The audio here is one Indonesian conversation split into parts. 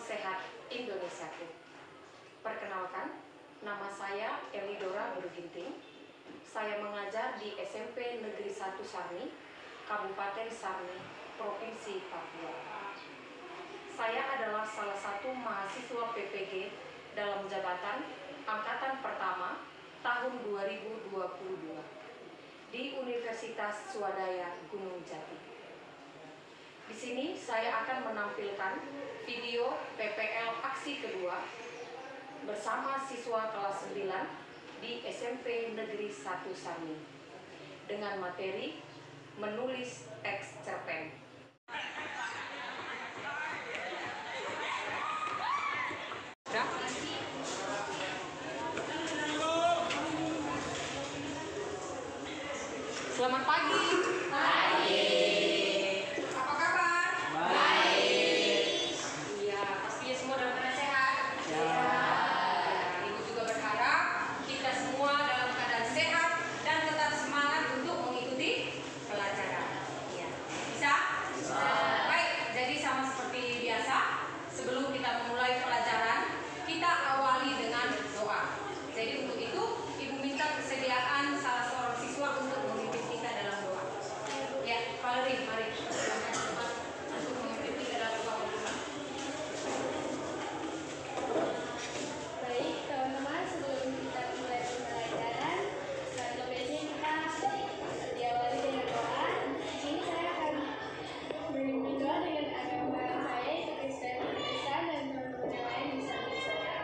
Sehat Indonesiaku. Perkenalkan, nama saya Elidora Burginting. Saya mengajar di SMP Negeri 1 Sarni, Kabupaten Sarni, Provinsi Papua. Saya adalah salah satu mahasiswa PPG dalam jabatan Angkatan Pertama tahun 2022 di Universitas Swadaya Gunung Jati. Di sini saya akan menampilkan video PPL aksi kedua bersama siswa kelas 9 di SMP Negeri 1 Sarni dengan materi menulis teks cerpen. Selamat pagi. Pagi. Apa kabar? Baik. Iya, pastinya semua dalam keadaan sehat. Ya. Ibu juga berharap kita semua dalam keadaan sehat dan tetap semangat untuk mengikuti pelajaran. Ya. Bisa? Bisa. Baik, jadi sama seperti biasa, sebelum kita memulai pelajaran, kita awali dengan doa. Jadi untuk itu, Ibu minta kesediaan salah seorang siswa untuk memimpin kita dalam doa. Ya, Valerie, mari. Untuk memimpin kita dalam doa. Baik, teman-teman, sebelum kita mulai pembelajaran, biasanya kita diawali dengan doa. Di sini saya akan memimpin doa dengan agama saya, yaitu Kristen, dan teman-teman yang lain bisa bersuara.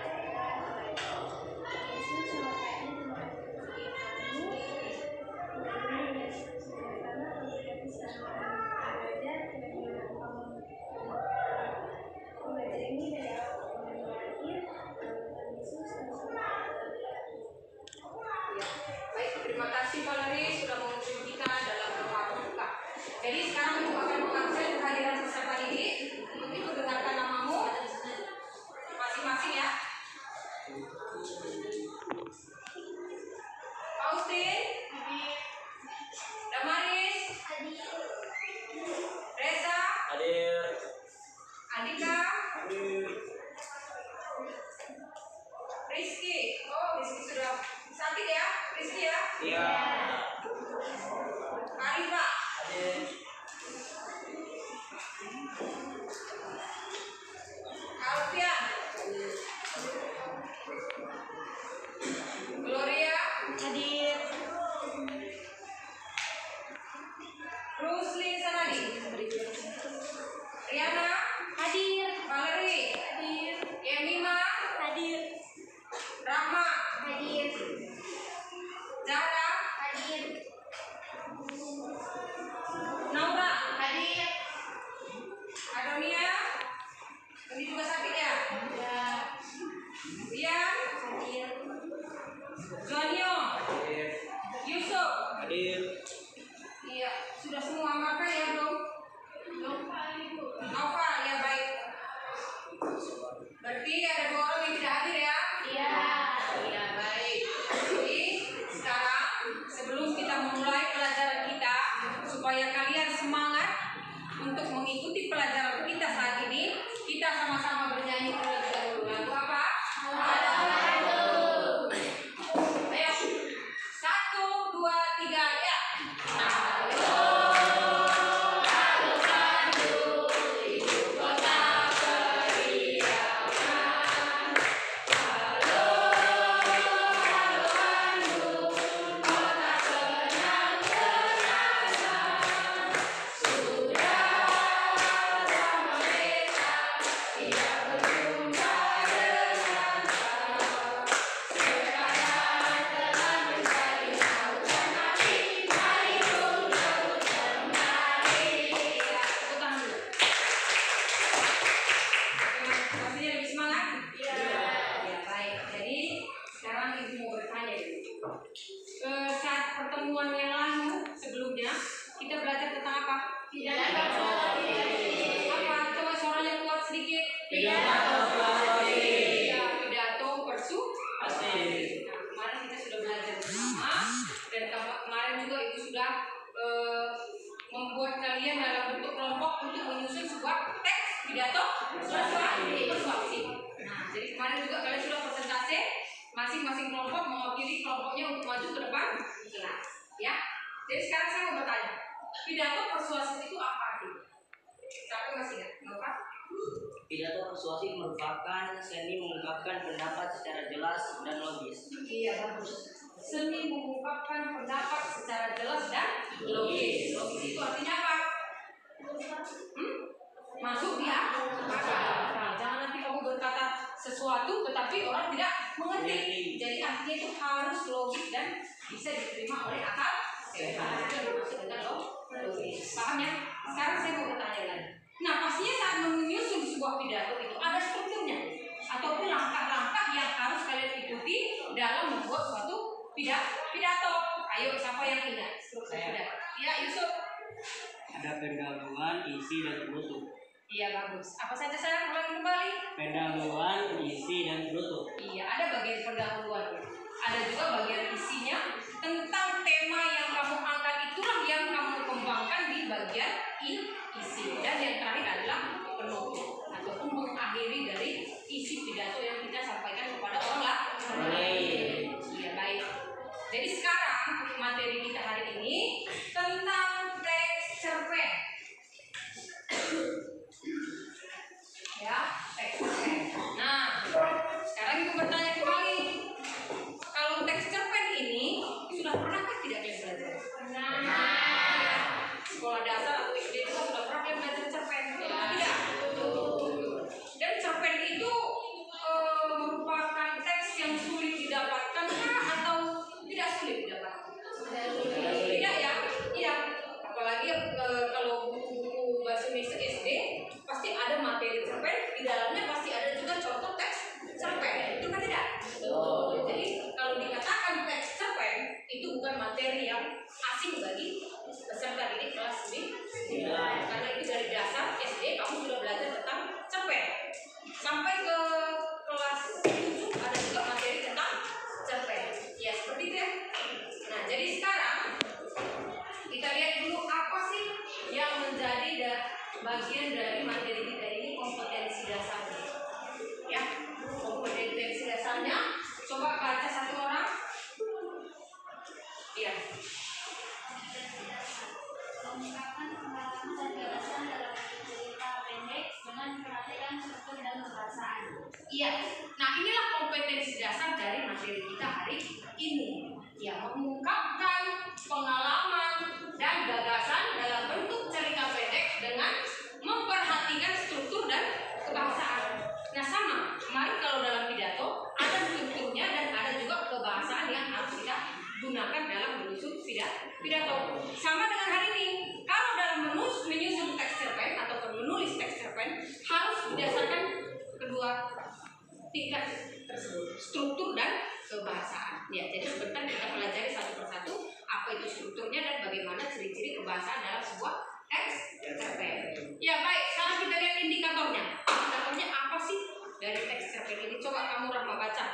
Yesus, selamat pagi, terima kasih untuk kamu. Dengan pertama, memberikan keselamatan belajar dengan kamu. Belajar ini dari awal dan akhir, Tuhan Yesus dan Ya. Baik, terima kasih Valerie sudah memimpin kita dalam doa pembuka. Jadi sekarang Ibu akan mengabsen kehadiran peserta ini. Untuk itu dengarkan namamu masing-masing ya. Faustin, Damaris, Reza, Hadir. Andika, Hadir. Rizky. Oh, Rizky sudah sakit ya? Rizky ya? Iya. Arifa, Hadir. Alfian, Gloria, hadir. Ruslin Sanadi, Riana, Hadir. Valerie, Hadir. Yemima, Hadir. Rahma, Hadir. Zahra, Hadir. Naura, Hadir. Adonia, ini juga sakit ya? Ya. Dian, Hadir. Jonio, Hadir. Yusuf. Hadir. Iya, sudah semua makan ya belum? Belum. Nova, ya baik. Berarti ada 2 orang yang tidak hadir ya? Iya. Iya, baik. Jadi sekarang sebelum kita memulai pelajaran kita, supaya kalian semangat untuk mengikuti pelajaran kita saat ini, kita sama-sama bernyanyi terlebih dahulu. Lagu apa? Ayo, 1, 2, 3, ya. Tepuk tangan dulu. Pastinya lebih semangat? Iya. Ya, baik. Jadi sekarang Ibu mau bertanya dulu. Saat pertemuan yang lalu sebelumnya kita belajar tentang apa? Pidato. Apa? Coba suaranya kuat sedikit. Pidato. Ya, pidato persuasi. Pasti. Nah, kemarin kita sudah belajar bersama dan kemarin juga Ibu sudah membuat kalian dalam bentuk kelompok untuk menyusun sebuah teks pidato persuasif. Nah, jadi kemarin juga kalian sudah presentasi, masing-masing kelompok mewakili kelompoknya untuk maju ke depan kelas, ya. Jadi sekarang saya mau bertanya, pidato persuasif itu apa artinya? Siapa masih ingat? Apa? Pidato persuasif merupakan seni mengungkapkan pendapat secara jelas dan logis. Iya, bagus. Seni mengungkapkan pendapat secara jelas dan logis. Logis itu artinya apa? Masuk di akal. Nah, jangan nanti kamu berkata sesuatu tetapi orang tidak mengerti. Jadi artinya itu harus logis dan bisa diterima oleh akal sehat. Itu maksud dengan logis. Paham ya? Sekarang saya mau bertanya lagi. Nah, pastinya saat menyusun sebuah pidato itu ada strukturnya ataupun langkah-langkah yang harus kalian ikuti dalam membuat suatu pidato. Ayo, siapa yang ingat struktur pidato? Ya, Yusuf. Ada pendahuluan, isi, dan penutup. Iya, bagus. Apa saja saya ulangi kembali? Pendahuluan, isi, dan penutup. Iya, ada bagian pendahuluan. Ada juga bagian isinya tentang tema yang kamu angkat, itulah yang kamu kembangkan di bagian isi. Dan yang terakhir adalah penutup ataupun mengakhiri dari isi pidato yang kita sampaikan kepada orang lain. Iya, baik. Jadi sekarang materi kita hari ini tentang teks cerpen. Ya, teks cerpen. Nah, sekarang ibu bertanya kembali. Kalau teks cerpen ini sudah pernahkah tidak kalian belajar? Pernah. Sekolah dasar atau SD itu sudah pernah kalian belajar cerpen? Tidak. Dan cerpen itu merupakan teks yang sulit didapatkan atau tidak sulit didapatkan? Tidak ya? Iya. Apalagi kalau buku-buku bahasa Indonesia SD pasti ada materi cerpen, di dalamnya pasti ada juga contoh teks cerpen. Itu kan tidak? Jadi kalau dikatakan teks cerpen itu bukan materi yang asing bagi peserta didik kelas 9. Karena itu dari dasar SD kamu sudah belajar tentang cerpen. Sampai ke kelas 7 ada juga materi tentang cerpen. Ya, seperti itu ya. Nah, jadi sekarang kita lihat dulu apa sih yang menjadi bagian dari materi kita ini, kompetensi dasarnya. Ya, kompetensi dasarnya. Coba baca satu orang. Iya. Mengungkapkan pengalaman dan gagasan dalam cerita pendek dengan memperhatikan struktur dan kebahasaan. Iya. Nah, inilah kompetensi dasar dari materi kita hari ini. Ya, mengungkapkan pengalaman dan gagasan dalam bentuk cerita pendek dengan memperhatikan struktur dan kebahasaan. Nah, sama. Kemarin kalau dalam pidato ada strukturnya dan ada juga kebahasaan yang harus kita gunakan dalam menyusun pidato. Sama dengan hari ini. Kalau dalam menyusun teks cerpen ataupun menulis teks cerpen harus berdasarkan kedua tingkat tersebut, struktur dan kebahasaan. Ya, jadi sebentar kita pelajari satu persatu apa itu strukturnya dan bagaimana ciri-ciri kebahasaan dalam sebuah teks cerpen. Ya, baik. Sekarang kita lihat indikatornya. Indikatornya apa sih dari teks cerpen ini? Coba kamu Rahma baca.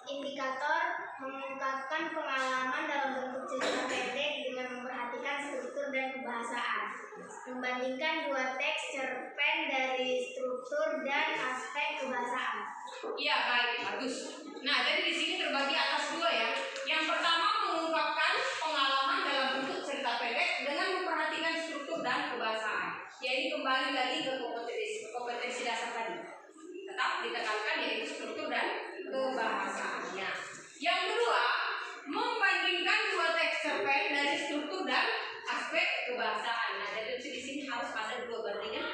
Indikator mengungkapkan pengalaman dalam bentuk cerita pendek dengan memperhatikan struktur dan kebahasaan. Membandingkan dua teks cerpen dari struktur dan aspek kebahasaan. Iya, baik, bagus. Nah, jadi di sini terbagi atas dua ya. Yang pertama mengungkapkan pengalaman dalam bentuk cerita pendek dengan memperhatikan struktur dan kebahasaan. Ya, ini kembali lagi ke kompetensi dasar tadi. Tetap ditekankan yaitu struktur dan kebahasaannya. Yang kedua, membandingkan dua teks cerpen dari struktur dan aspek kebahasaan. Nah, jadi di sini harus ada dua bandingan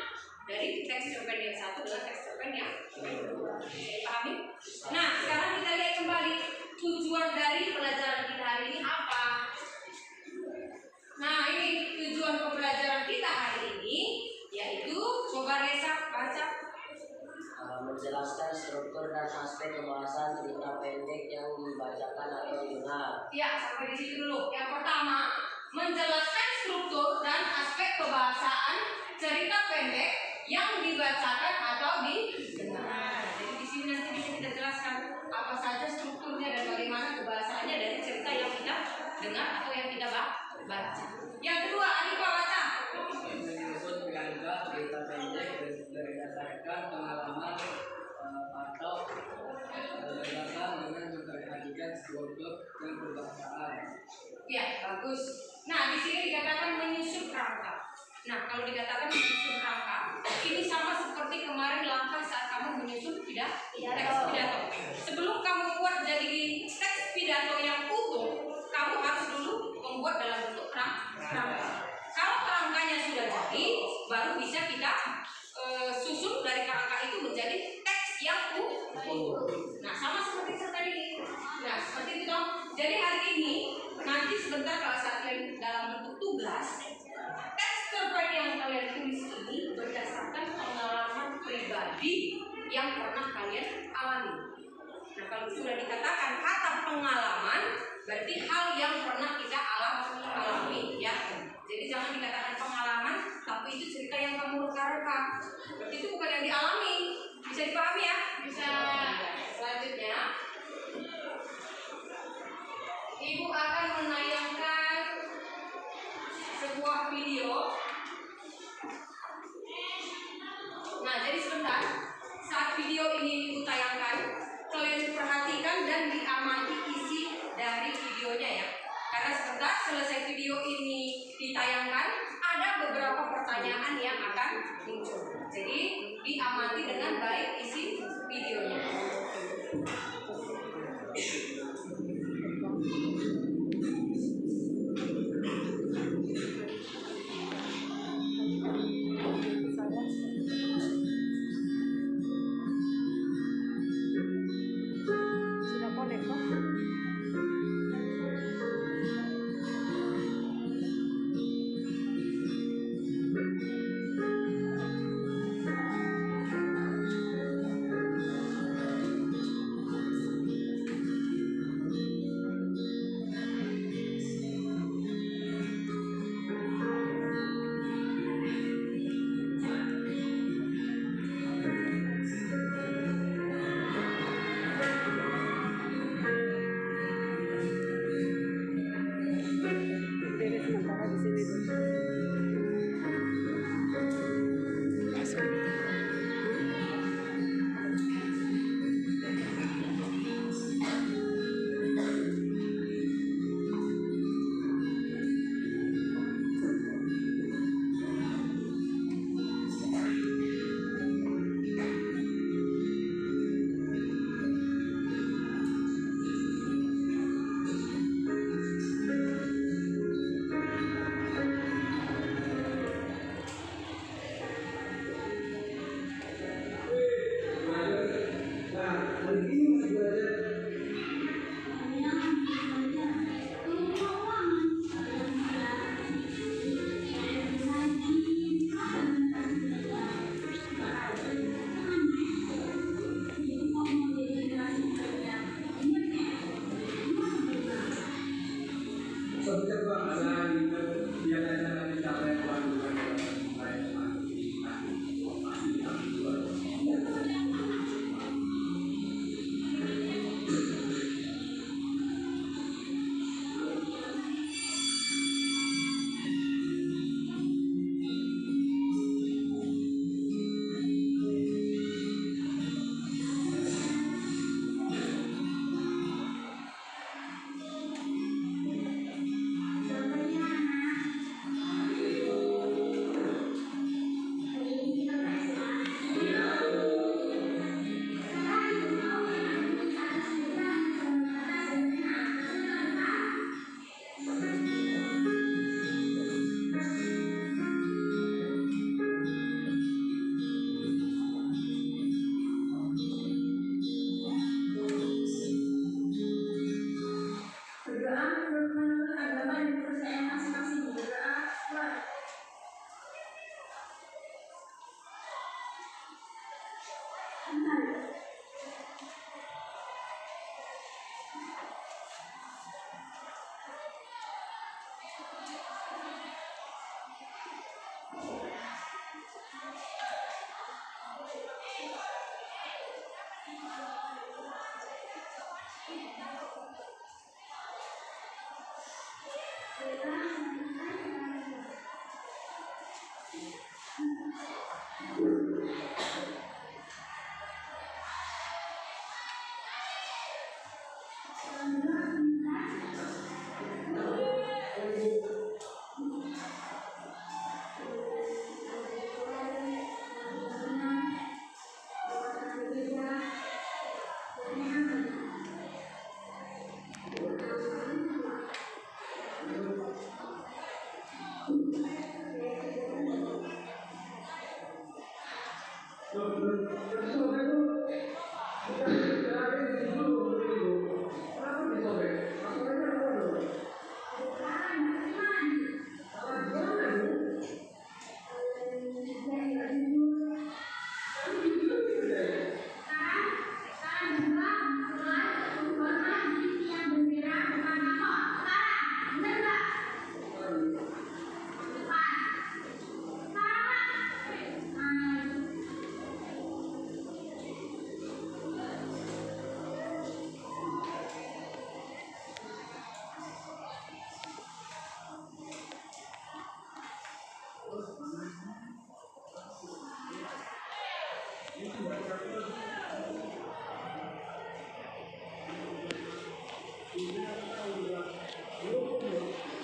dari teks cerpen yang satu dengan teks cerpen yang kedua. Dipahami? Nah, sekarang kita lihat kembali tujuan dari pelajaran kita hari ini apa? Nah, ini tujuan pembelajaran kita hari ini yaitu, coba Reza baca. Menjelaskan struktur dan aspek kebahasaan cerita pendek yang dibacakan atau didengar. Ya, sampai di situ dulu. Yang pertama, menjelaskan struktur dan aspek kebahasaan cerita pendek yang dibacakan atau didengar. Jadi di sini nanti bisa kita jelaskan apa saja strukturnya dan bagaimana kebahasaannya dari cerita yang kita dengar atau yang kita baca. Yang kedua, Anissa baca. Menyusun kerangka cerita pendek berdasarkan pengalaman atau berdasarkan dengan memperhatikan sebuah klub dan kebangsaan. Ya, bagus. Nah, di sini dikatakan menyusun rangka. Nah, kalau dikatakan menyusun rangka, ini sama seperti kemarin langkah saat kamu menyusun teks pidato. Sebelum kamu buat jadi teks pidato yang utuh, kamu harus dulu membuat dalam bentuk rangka. Kalau rangkanya sudah jadi, baru bisa kita susun dari rangka itu menjadi teks yang utuh. Nah, sama seperti tadi. Nah, seperti itu dong. Jadi hari ini nanti sebentar kalau saat kalian dalam bentuk tugas, teks terbaik yang kalian tulis ini berdasarkan pengalaman pribadi yang pernah kalian alami. Nah, kalau sudah dikatakan kata pengalaman, berarti hal yang pernah kita alami, ya. Jadi jangan dikatakan pengalaman, tapi itu cerita yang kamu reka-reka. Berarti itu bukan yang dialami. Bisa dipahami ya? Bisa. Selanjutnya, Ibu akan menayangkan sebuah video. Nah, jadi sebentar. Saat video ini Ibu tayangkan, kalian perhatikan dan diamati isi dari videonya ya. Karena sebentar selesai video ini ditayangkan, ada beberapa pertanyaan yang akan muncul. Jadi diamati dengan baik isi videonya.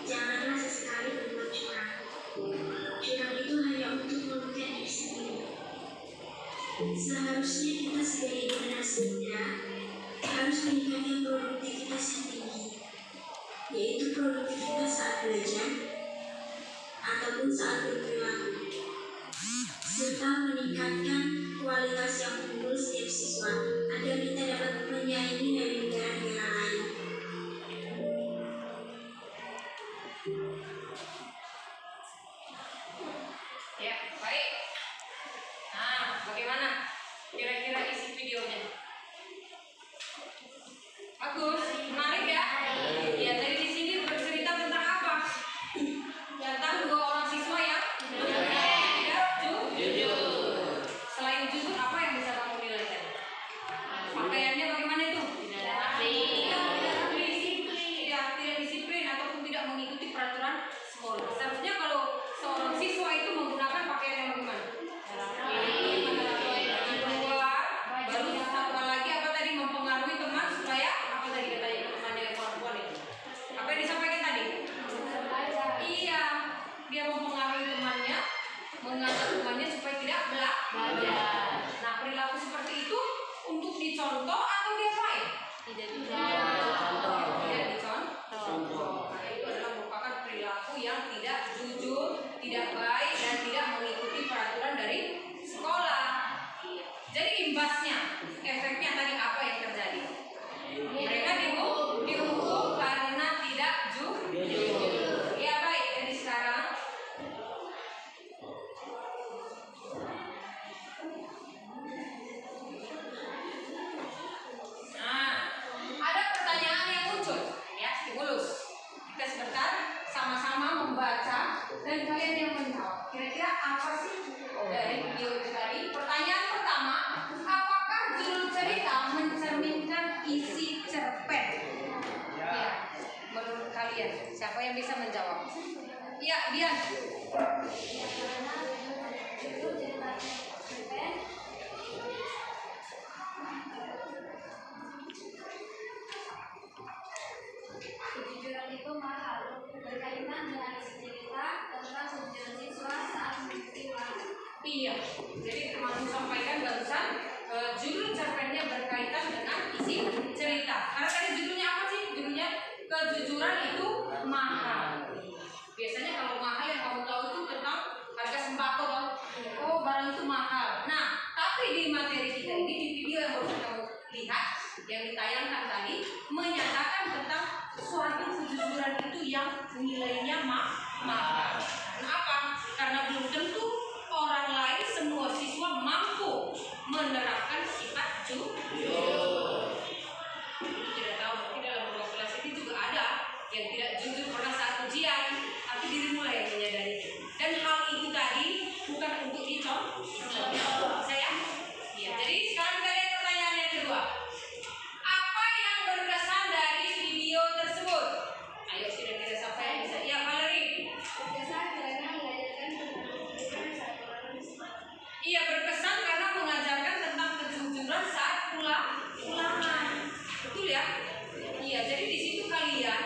Janganlah sesekali berbuat curang. Curang itu hanya untuk melukai diri sendiri. Seharusnya kita sebagai generasi muda harus meningkatkan produktivitas yang tinggi, yaitu produktivitas saat belajar ataupun saat berperilaku, serta meningkatkan kualitas yang unggul setiap siswa agar kita dapat menyaingi dari negara-negara lain. Ya, baik. Nah, bagaimana kira-kira isi videonya? Bagus, menarik ya? Ya, dari di sini bercerita tentang apa? Tentang dua orang siswa yang tidak jujur. Selain jujur, apa yang bisa kamu nilai tadi? Pakaiannya bagaimana itu? Tidak disiplin ataupun tidak mengikuti peraturan sekolah. Seharusnya kalau seorang siswa itu menggunakan pakaian yang bagaimana? Baru satu hal lagi apa tadi, mempengaruhi teman supaya apa tadi katanya temannya yang perempuan itu? Apa yang disampaikan tadi? Iya, dia mempengaruhi temannya, mengajak temannya supaya tidak belajar. Nah, perilaku seperti itu untuk dicontoh atau diapain? Tidak dicontoh. Nah, itu adalah merupakan perilaku yang tidak jujur, tidak baik, dan tidak mengikuti peraturan dari sekolah. Jadi imbasnya, efeknya tadi apa yang terjadi? Mereka dihukum karena tidak jujur. Ya baik, jadi sekarang ada pertanyaan yang muncul, ya, stimulus. Kita sebentar sama-sama membaca dan kalian yang menjawab. Kira-kira apa sih dari video itu tadi? Pertanyaan pertama, apakah judul cerita mencerminkan isi cerpen? Ya, menurut kalian siapa yang bisa menjawab? Ya, Dian. Kejujuran itu mahal, berkaitan dengan isi cerita tentang kejujuran siswa saat mengikuti ulangan. Iya, jadi termasuk sampaikan barusan judul cerpennya berkaitan dengan isi cerita. Karena tadi judulnya apa sih? Judulnya kejujuran itu mahal. Biasanya kalau mahal yang kamu tahu itu tentang harga sembako dong. Oh, barang itu mahal. Nah, tapi di materi kita ini, di video yang baru kamu lihat, yang ditayangkan tadi, menyatakan tentang suatu kejujuran itu yang nilainya mahal. Kenapa? Karena belum tentu orang lain, semua siswa mampu menerapkan sifat jujur. Tidak tahu, mungkin dalam beberapa kelas ini juga ada yang tidak jujur pernah saat ujian, tapi dirimu lah yang menyadari. Dan hal itu tadi bukan untuk dicontoh. Saya? Iya. Jadi sekarang kita lihat pertanyaan yang kedua. Apa yang berkesan dari video tersebut? Ayo kira-kira siapa yang bisa? Ya, Valerie. Berkesan karena mengajarkan tentang kejujuran saat ulangan. Iya, berkesan karena mengajarkan tentang kejujuran saat ulangan. Betul ya? Iya, jadi di situ kalian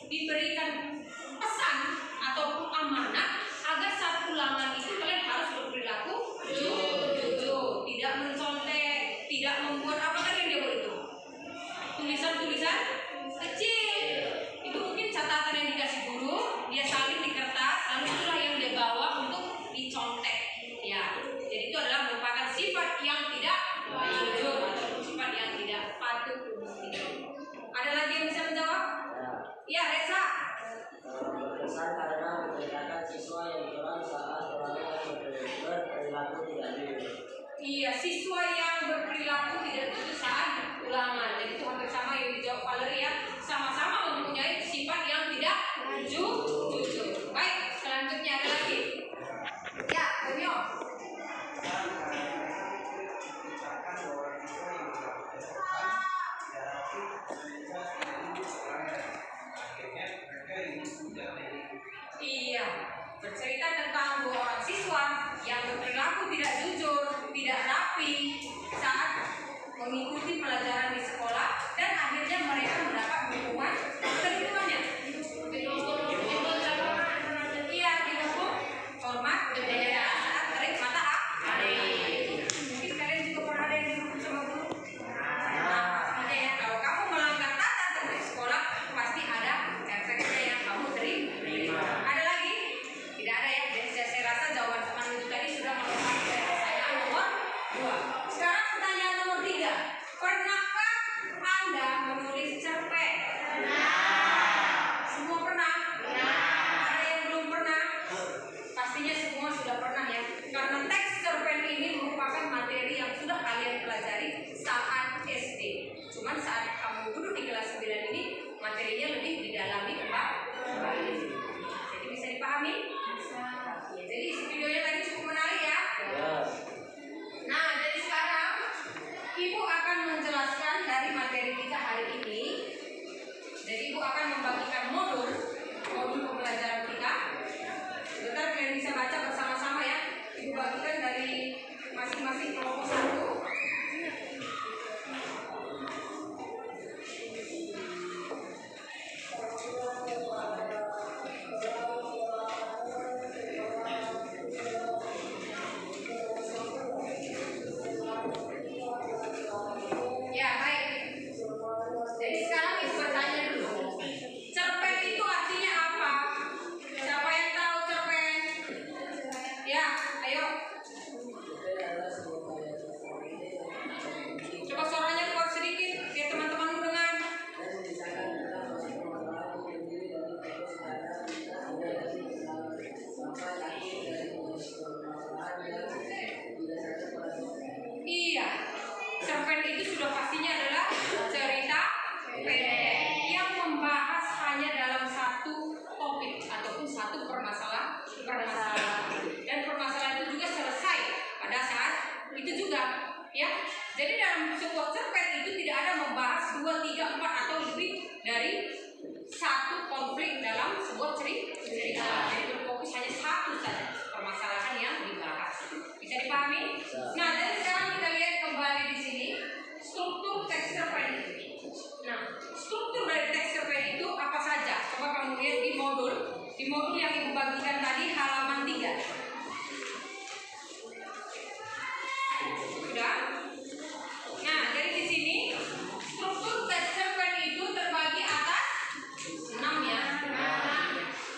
diberikan pesan ataupun amanat agar saat ulangan itu kalian harus berperilaku jujur, tidak mencontek, tidak membuat apa tadi yang dia buat itu? Tulisan-tulisan kecil. Itu mungkin catatan yang dikasih guru, dia salin di kertas, lalu itulah yang dia bawa untuk dicontek. Ya, jadi itu adalah merupakan sifat Iya, siswa yang berperilaku tidak jujur saat ulangan. Jadi itu hampir sama yang dijawab Valerie ya. Sama-sama mempunyai sifat yang tidak jujur. Baik, selanjutnya ada lagi. Ya, Tonyo. Iya, bercerita tentang dua orang siswa yang berperilaku tidak jujur, tidak rapi saat mengikuti pelajaran di sekolah dan akhirnya mereka mendapat hukuman dari tuannya. Iya, dihukum hormat dan saat terik mata air. Mungkin kalian juga pernah ada yang dihukum sama guru. Nah, aja ya, kalau kamu melanggar tata tertib sekolah pasti ada efeknya yang kamu terima. Ada lagi? Tidak ada ya. Jadi saya rasa jawaban teman itu tadi sudah melengkapi pertanyaan nomor 2. Sekarang pertanyaan nomor 3. Pernahkah Anda menulis cerpen? Semua pernah? Ada yang belum pernah? Pastinya semua sudah pernah ya. Karena teks cerpen ini merupakan materi yang sudah kalian pelajari saat SD. Cuman saat kamu duduk di kelas 9 ini materinya lebih didalami kembali. Jadi bisa dipahami? Ya, jadi videonya tadi cukup menarik ya. Nah, jadi sekarang Ibu akan menjelaskan dari materi kita hari ini. Jadi Ibu akan membagikan modul pembelajaran kita. Bentar kalian bisa baca bersama-sama ya. Ibu bagikan dari masing-masing kelompok 1. Ya, baik. Jadi sekarang Ibu bertanya dulu. Cerpen itu artinya apa? Siapa yang tahu cerpen? Ya, ayo. Coba suaranya kuat sedikit biar teman-teman dengar. Iya, cerpen itu sudah pastinya adalah cerita pendek yang membahas hanya dalam satu topik ataupun satu permasalahan. Dan permasalahan itu juga selesai pada saat itu juga, ya. Jadi dalam sebuah cerpen itu tidak ada membahas 2, 3, 4 atau lebih dari satu konflik dalam sebuah cerita. Jadi berfokus hanya satu saja permasalahan yang dibahas. Bisa dipahami? Nah, jadi sekarang kita lihat kembali di sini struktur teks cerpen. Nah, struktur dari teks cerpen itu apa saja? Coba kamu lihat di modul yang Ibu bagikan tadi halaman 3. Sudah? Nah, jadi di sini struktur teks cerpen itu terbagi atas 6 ya.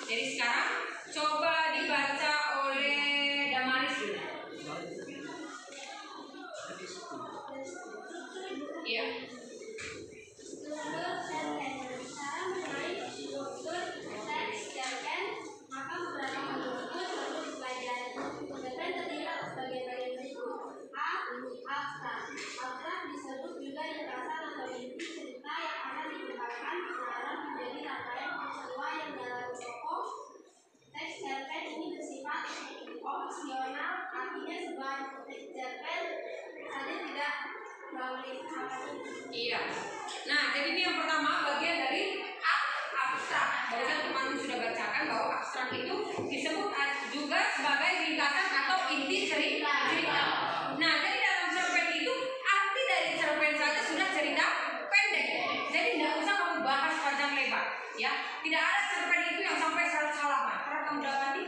Jadi sekarang coba dibaca oleh Damaris dulu. Iya. Struktur cerpen. Cara mengenai struktur teks cerpen, maka beberapa modul itu perlu dipelajari. Cerpen terdiri atas bagian-bagian berikut. A. Abstrak. Abstrak disebut juga ringkasan atau inti cerita yang akan dikembangkan pengarang menjadi rangkaian peristiwa yang dialami tokoh. Teks cerpen ini bersifat opsional, artinya sebuah teks cerpen saja tidak melalui tahapan ini. Iya. Nah, jadi ini yang pertama bagian dari abstrak. Barusan teman sudah bacakan bahwa abstrak itu disebut juga sebagai ringkasan atau inti cerita. Nah, jadi dalam cerpen itu arti dari cerpen saja sudah cerita pendek. Jadi tidak usah kamu bahas panjang lebar, ya. Tidak ada cerpen itu yang sampai 100 halaman. Pernah kamu dapati?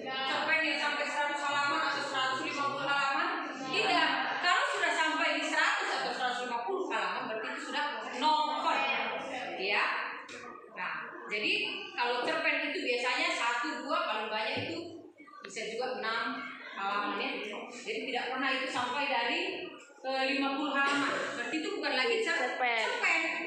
Cerpen yang sampai 100 halaman atau 150 halaman? Tidak. Kalau sudah sampai di 100 atau 150 halaman berarti itu sudah novel, ya. Nah, jadi kalau cerpen itu biasanya 1, 2, paling banyak itu bisa juga 6 halaman ya. Jadi tidak pernah itu sampai dari 50 halaman. Berarti itu bukan lagi cerpen.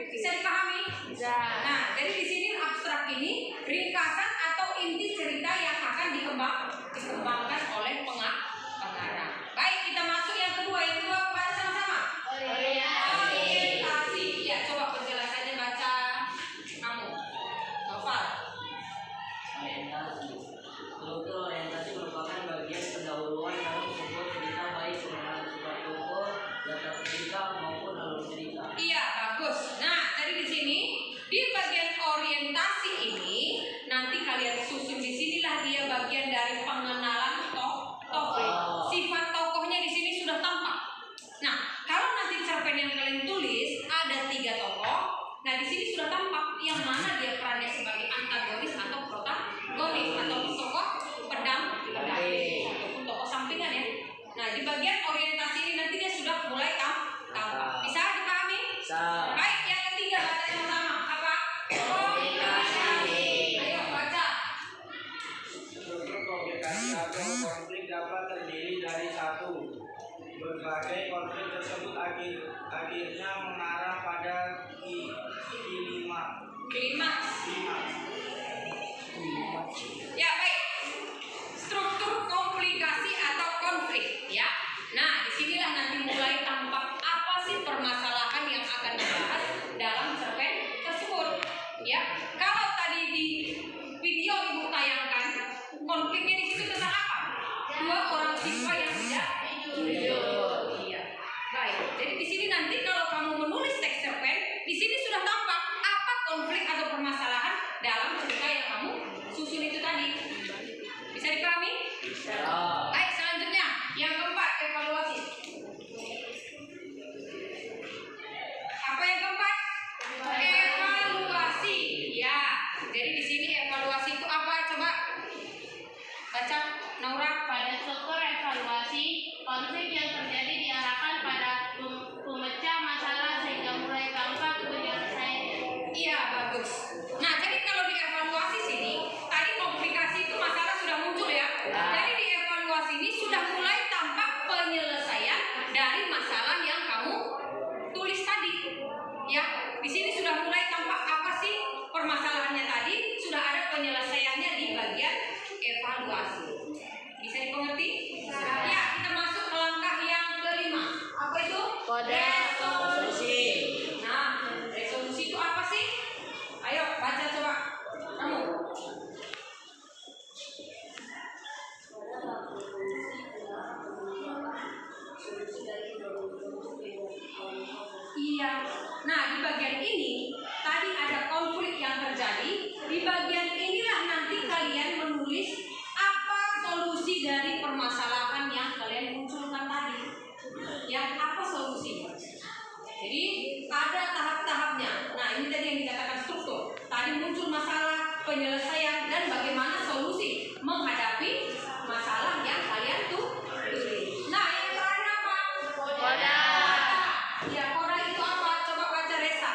Bisa dipahami? Bisa. Nah, jadi di sini abstrak ini ringkasan atau inti cerita yang akan dikembangkan oleh pengarang. Baik, kita masuk yang kedua di bagian orientasi ini nanti dia sudah mulai tampak. Bisa dipahami? Bisa. Baik, yang ketiga baca sama-sama. Apa? Komunikasi. Ayo baca. Struktur komunikasi atau konflik dapat terdiri dari satu. Berbagai konflik tersebut akhirnya mengarah pada Klimaks. Ya baik. Struktur komplikasi atau konflik, ya. Nah, disinilah nanti mulai tampak apa sih permasalahan yang akan dibahas dalam cerpen tersebut. Ya, kalau tadi di video ibu tayangkan, konfliknya di situ tentang apa? Dua orang siswa yang tidak jujur. Iya. Baik. Jadi di sini nanti kalau kamu menulis teks cerpen, di sini sudah tampak apa konflik atau permasalahan dalam cerita yang kamu susun itu tadi. Bisa dipahami? Bisa. Baik, selanjutnya yang keempat, evaluasi. Apa yang keempat? Evaluasi. Ya. Jadi di sini evaluasi itu apa? Coba baca, Naura. Pada struktur evaluasi, konflik yang terjadi diarahkan pada pemecah masalah sehingga mulai tampak penyelesaiannya. Iya, bagus. Nah, jadi kalau di evaluasi sini, tadi komplikasi itu masalah sudah muncul ya. Jadi di evaluasi ini sudah mulai tampak penyelesaian dari masalah yang kamu tulis tadi. Ya, di sini sudah mulai tampak apa sih permasalahannya tadi, sudah ada penyelesaiannya di bagian evaluasi. Bisa dimengerti? Ya, kita masuk ke langkah yang kelima. Apa itu? Resolusi. Nah, resolusi itu apa sih? Ayo baca coba. Kamu. Iya. Nah, di bagian ini tadi ada konflik yang terjadi. Di bagian inilah nanti kalian menulis apa solusi dari permasalahan yang kalian munculkan tadi. Ya, apa solusinya? Jadi ada tahap-tahapnya. Nah, ini tadi yang dikatakan struktur. Tadi muncul masalah, penyelesaian, dan bagaimana solusi menghadapi masalah yang kalian tulis. Nah, yang terakhir apa? Koda. Ya, koda itu apa? Coba baca Resa.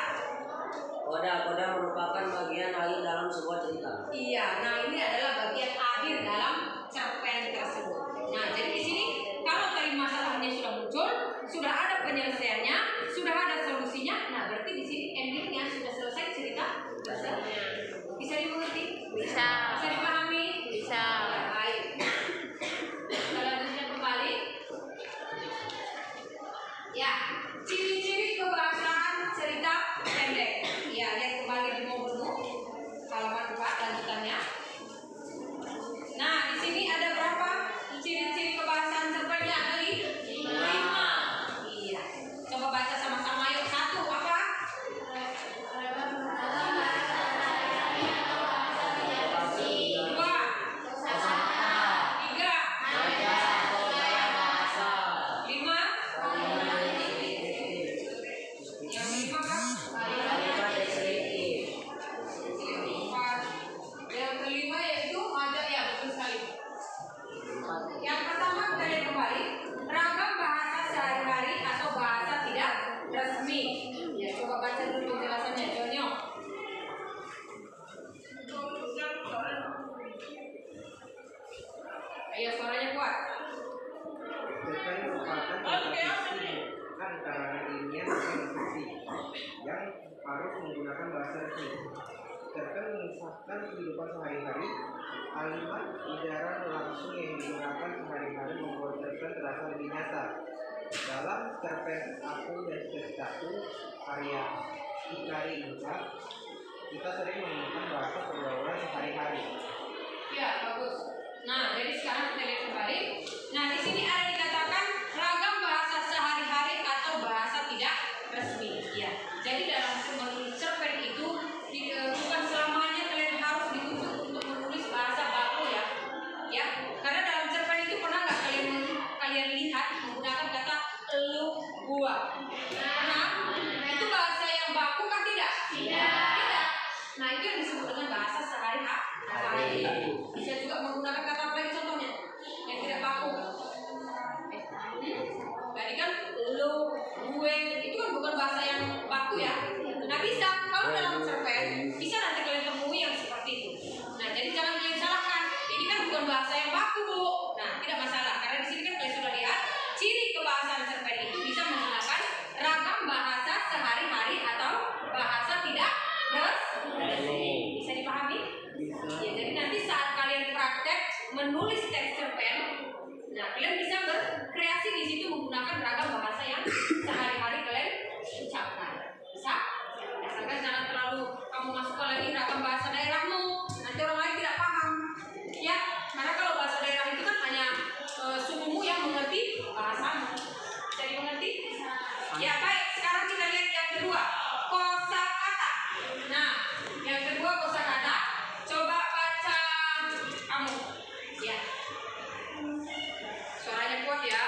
Koda merupakan bagian akhir dalam sebuah cerita. Iya, nah ini adalah bagian akhir dalam cerpen tersebut. Nah, jadi di sini kalau tadi masalahnya sudah muncul, sudah ada penyelesaiannya, sudah ada solusinya. Nah, berarti di sini endingnya sudah selesai cerita. Bisa dimengerti? Bisa. Bisa dipahami? Bisa. Ya, baik. Kita lanjutkan kembali. Ya, ciri-ciri kebahasaan cerita pendek. Ya, lihat kembali di mobilmu. Halaman 4 lanjutannya. Nah, di sini ada berapa ciri-ciri kebahasaan cerpennya? Ada 5. Iya. Coba baca sama-sama yuk. 1 apa? 2. 3. 5. Yang kelima apa? Yang kelima yaitu ada, ya betul sekali. Yang pertama kita lihat kembali ragam bahasa sehari-hari atau bahasa tidak resmi. Ya, coba baca dulu penjelasannya, Jonyo. Ayo suaranya kuat. Cerpen merupakan komposisi antara ilmiah dan fiksi yang harus menggunakan bahasa resmi. Cerpen mengisahkan kehidupan sehari-hari. Kalimat ujaran langsung yang digunakan sehari-hari membuat cerpen terasa lebih nyata. Dalam cerpen Aku dan Ceritaku karya Hikari Inka, kita sering menemukan bahasa pergaulan sehari-hari. Ya, bagus. Nah, jadi sekarang kita lihat kembali. Nah, di sini ada dikatakan ragam bahasa sehari-hari atau bahasa tidak resmi. Ya, jadi dalam menulis cerpen itu bukan selamanya kalian harus dituntut untuk menulis bahasa baku ya. Ya, karena dalam cerpen itu pernah nggak kalian lihat menggunakan kata elu, gua? Pernah? Itu bahasa yang baku kan tidak? Tidak. Nah, itu yang disebut dengan bahasa sehari-hari. Bisa juga menggunakan kata apa lagi contohnya yang tidak baku? lo, gue, itu kan bukan bahasa yang baku ya. Nah bisa, kalau dalam cerpen bisa nanti kalian temui yang seperti itu. Nah jadi jangan kalian salahkan, ini kan bukan bahasa yang baku bu. Nah tidak masalah, karena di sini kan kalian sudah lihat ciri kebahasaan cerpen itu bisa menggunakan ragam bahasa sehari-hari atau bahasa tidak resmi. Bisa dipahami? Ya, jadi nanti saat kalian praktek menulis teks cerpen, nah kalian bisa berkreasi di situ menggunakan ragam bahasa yang sehari-hari kalian ucapkan. Bisa? Asalkan jangan terlalu kamu masukkan lagi ragam bahasa daerahmu, nanti orang lain tidak paham. Ya, karena kalau bahasa daerah itu kan hanya sukumu yang mengerti bahasamu. Bisa dimengerti? Ya baik, sekarang kita lihat yang kedua, kosakata. Nah, yang kedua kosakata. Coba baca kamu. Ya. Suaranya kuat ya.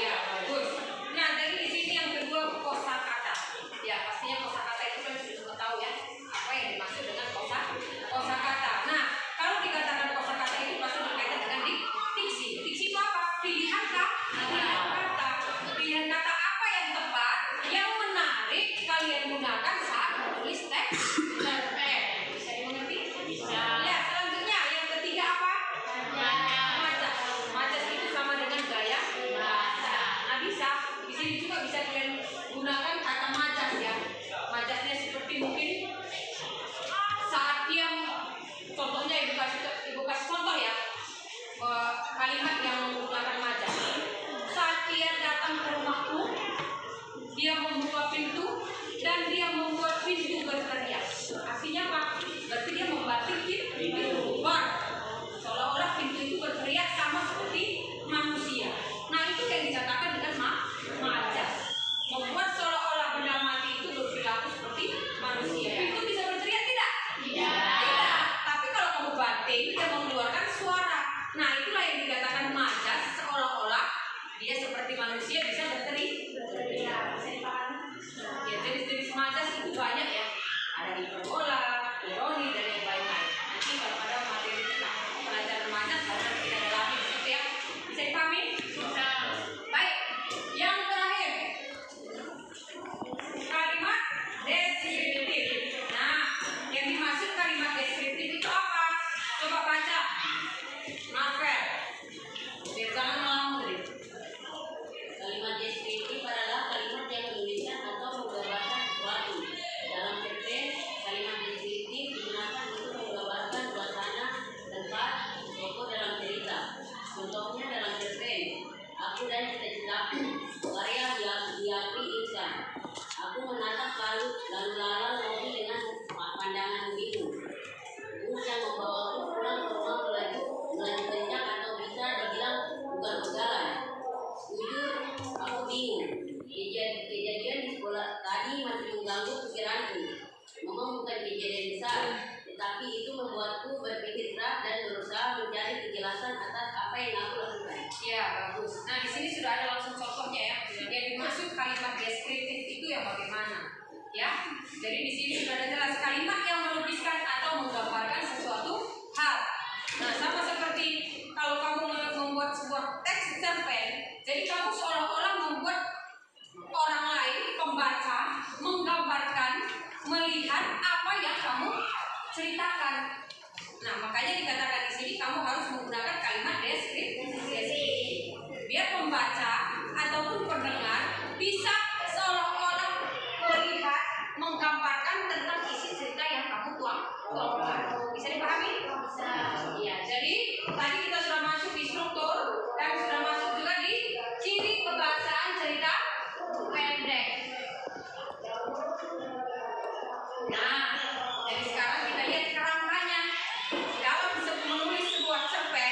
Ya, bagus. Nah, jadi di sini yang kedua kosakata. Ya, pastinya kosakata itu kan sudah tahu ya apa yang dimaksud dengan kosakata. Nah, kalau dikatakan kosakata itu pasti berkaitan dengan diksi. Diksi itu apa? Pilihan kata. Pilihan kata apa yang tepat, yang menarik kalian gunakan saat menulis teks cerpen. Bisa dimengerti? Bisa. Ya, selanjutnya yang ketiga apa? Majas. Majas itu sama dengan gaya bahasa. Nah bisa, di sini juga bisa kalian gunakan kata majas ya. Majasnya seperti mungkin saat dia, contohnya ibu kasih contoh ya, kalimat yang menggunakan majas. Saat dia datang ke rumahku, dia membuka pintu dan dia membuat pintu berteriak. Artinya apa? Berarti dia membatik pintu luar. Seolah-olah pintu itu berteriak sama seperti manusia. Nah itu yang dikatakan dengan majas. Membuat seolah-olah benda mati itu berperilaku seperti manusia. Pintu bisa berteriak tidak? Tidak. Tapi kalau kamu batik, dia mengeluarkan suara. Nah itulah yang dikatakan majas. Seolah-olah dia seperti manusia bisa berteriak. Bisa dipahami? Ya, jenis-jenis majas itu banyak ya. Ada hiperbola, ironi, dan yang lain-lain. Nanti kalau ada materi tentang pelajaran majas, baru kita dalami di situ ya. Bisa dipahami? Bisa. Baik. Yang terakhir, kalimat deskriptif. Nah, yang dimaksud kalimat deskriptif itu apa? Coba baca. Novel. Biar jangan ngelamun. Kalimat deskriptif adalah kalimat yang menuliskan atau menggambarkan sesuatu. Dalam cerpen, kalimat deskriptif digunakan untuk menggambarkan suasana, tempat, tokoh dalam cerita. Contohnya dalam cerpen, Aku dan Cita-citaku, karya Diapri Ihsan. Aku menatap lalu lalang mobil dengan pandangan bingung. Bus yang membawaku pulang ke rumah melaju kencang atau bisa dibilang ugal-ugalan. Jujur, aku bingung. Kejadian di sekolah tadi masih mengganggu pikiranku. Memang bukan kejadian besar, tetapi itu membuatku berpikir keras dan berusaha mencari kejelasan atas apa yang aku lakukan. Ya, bagus. Nah, di sini sudah ada langsung contohnya ya. Yang dimaksud kalimat deskriptif itu yang bagaimana? Ya. Jadi di sini sudah ada jelas kalimat yang melukiskan atau menggambarkan sesuatu hal. Nah, sama seperti kalau kamu membuat sebuah teks cerpen, jadi kamu seolah-olah membuat orang lain, pembaca, menggambarkan, melihat apa yang kamu ceritakan. Nah, makanya dikatakan di sini kamu harus menggunakan kalimat deskriptif. Biar pembaca ataupun pendengar bisa seolah-olah melihat, menggambarkan tentang isi cerita yang kamu tuangkan. Bisa dipahami? Bisa. Ya, jadi tadi kita sudah masuk di struktur dan sudah masuk juga di ciri kebahasaan cerita pendek. Nah, jadi sekarang kita lihat kerangkanya. Dalam menulis sebuah cerpen,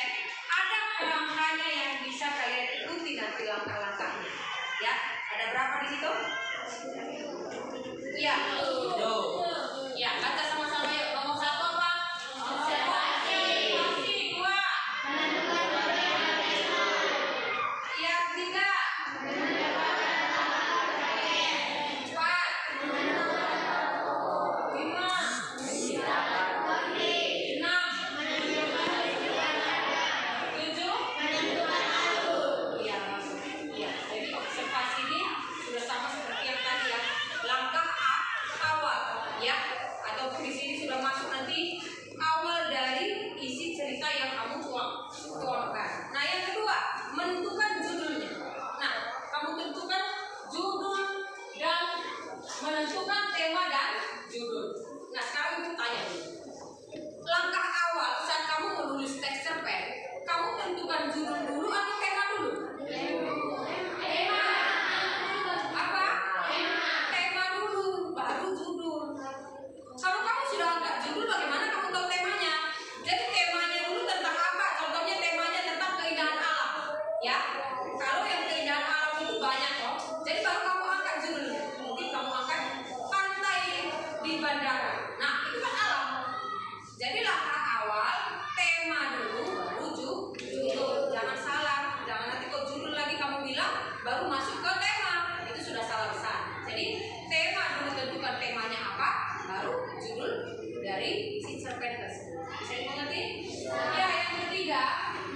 cerpen tersebut. Bisa dimengerti? Ya, yang ketiga,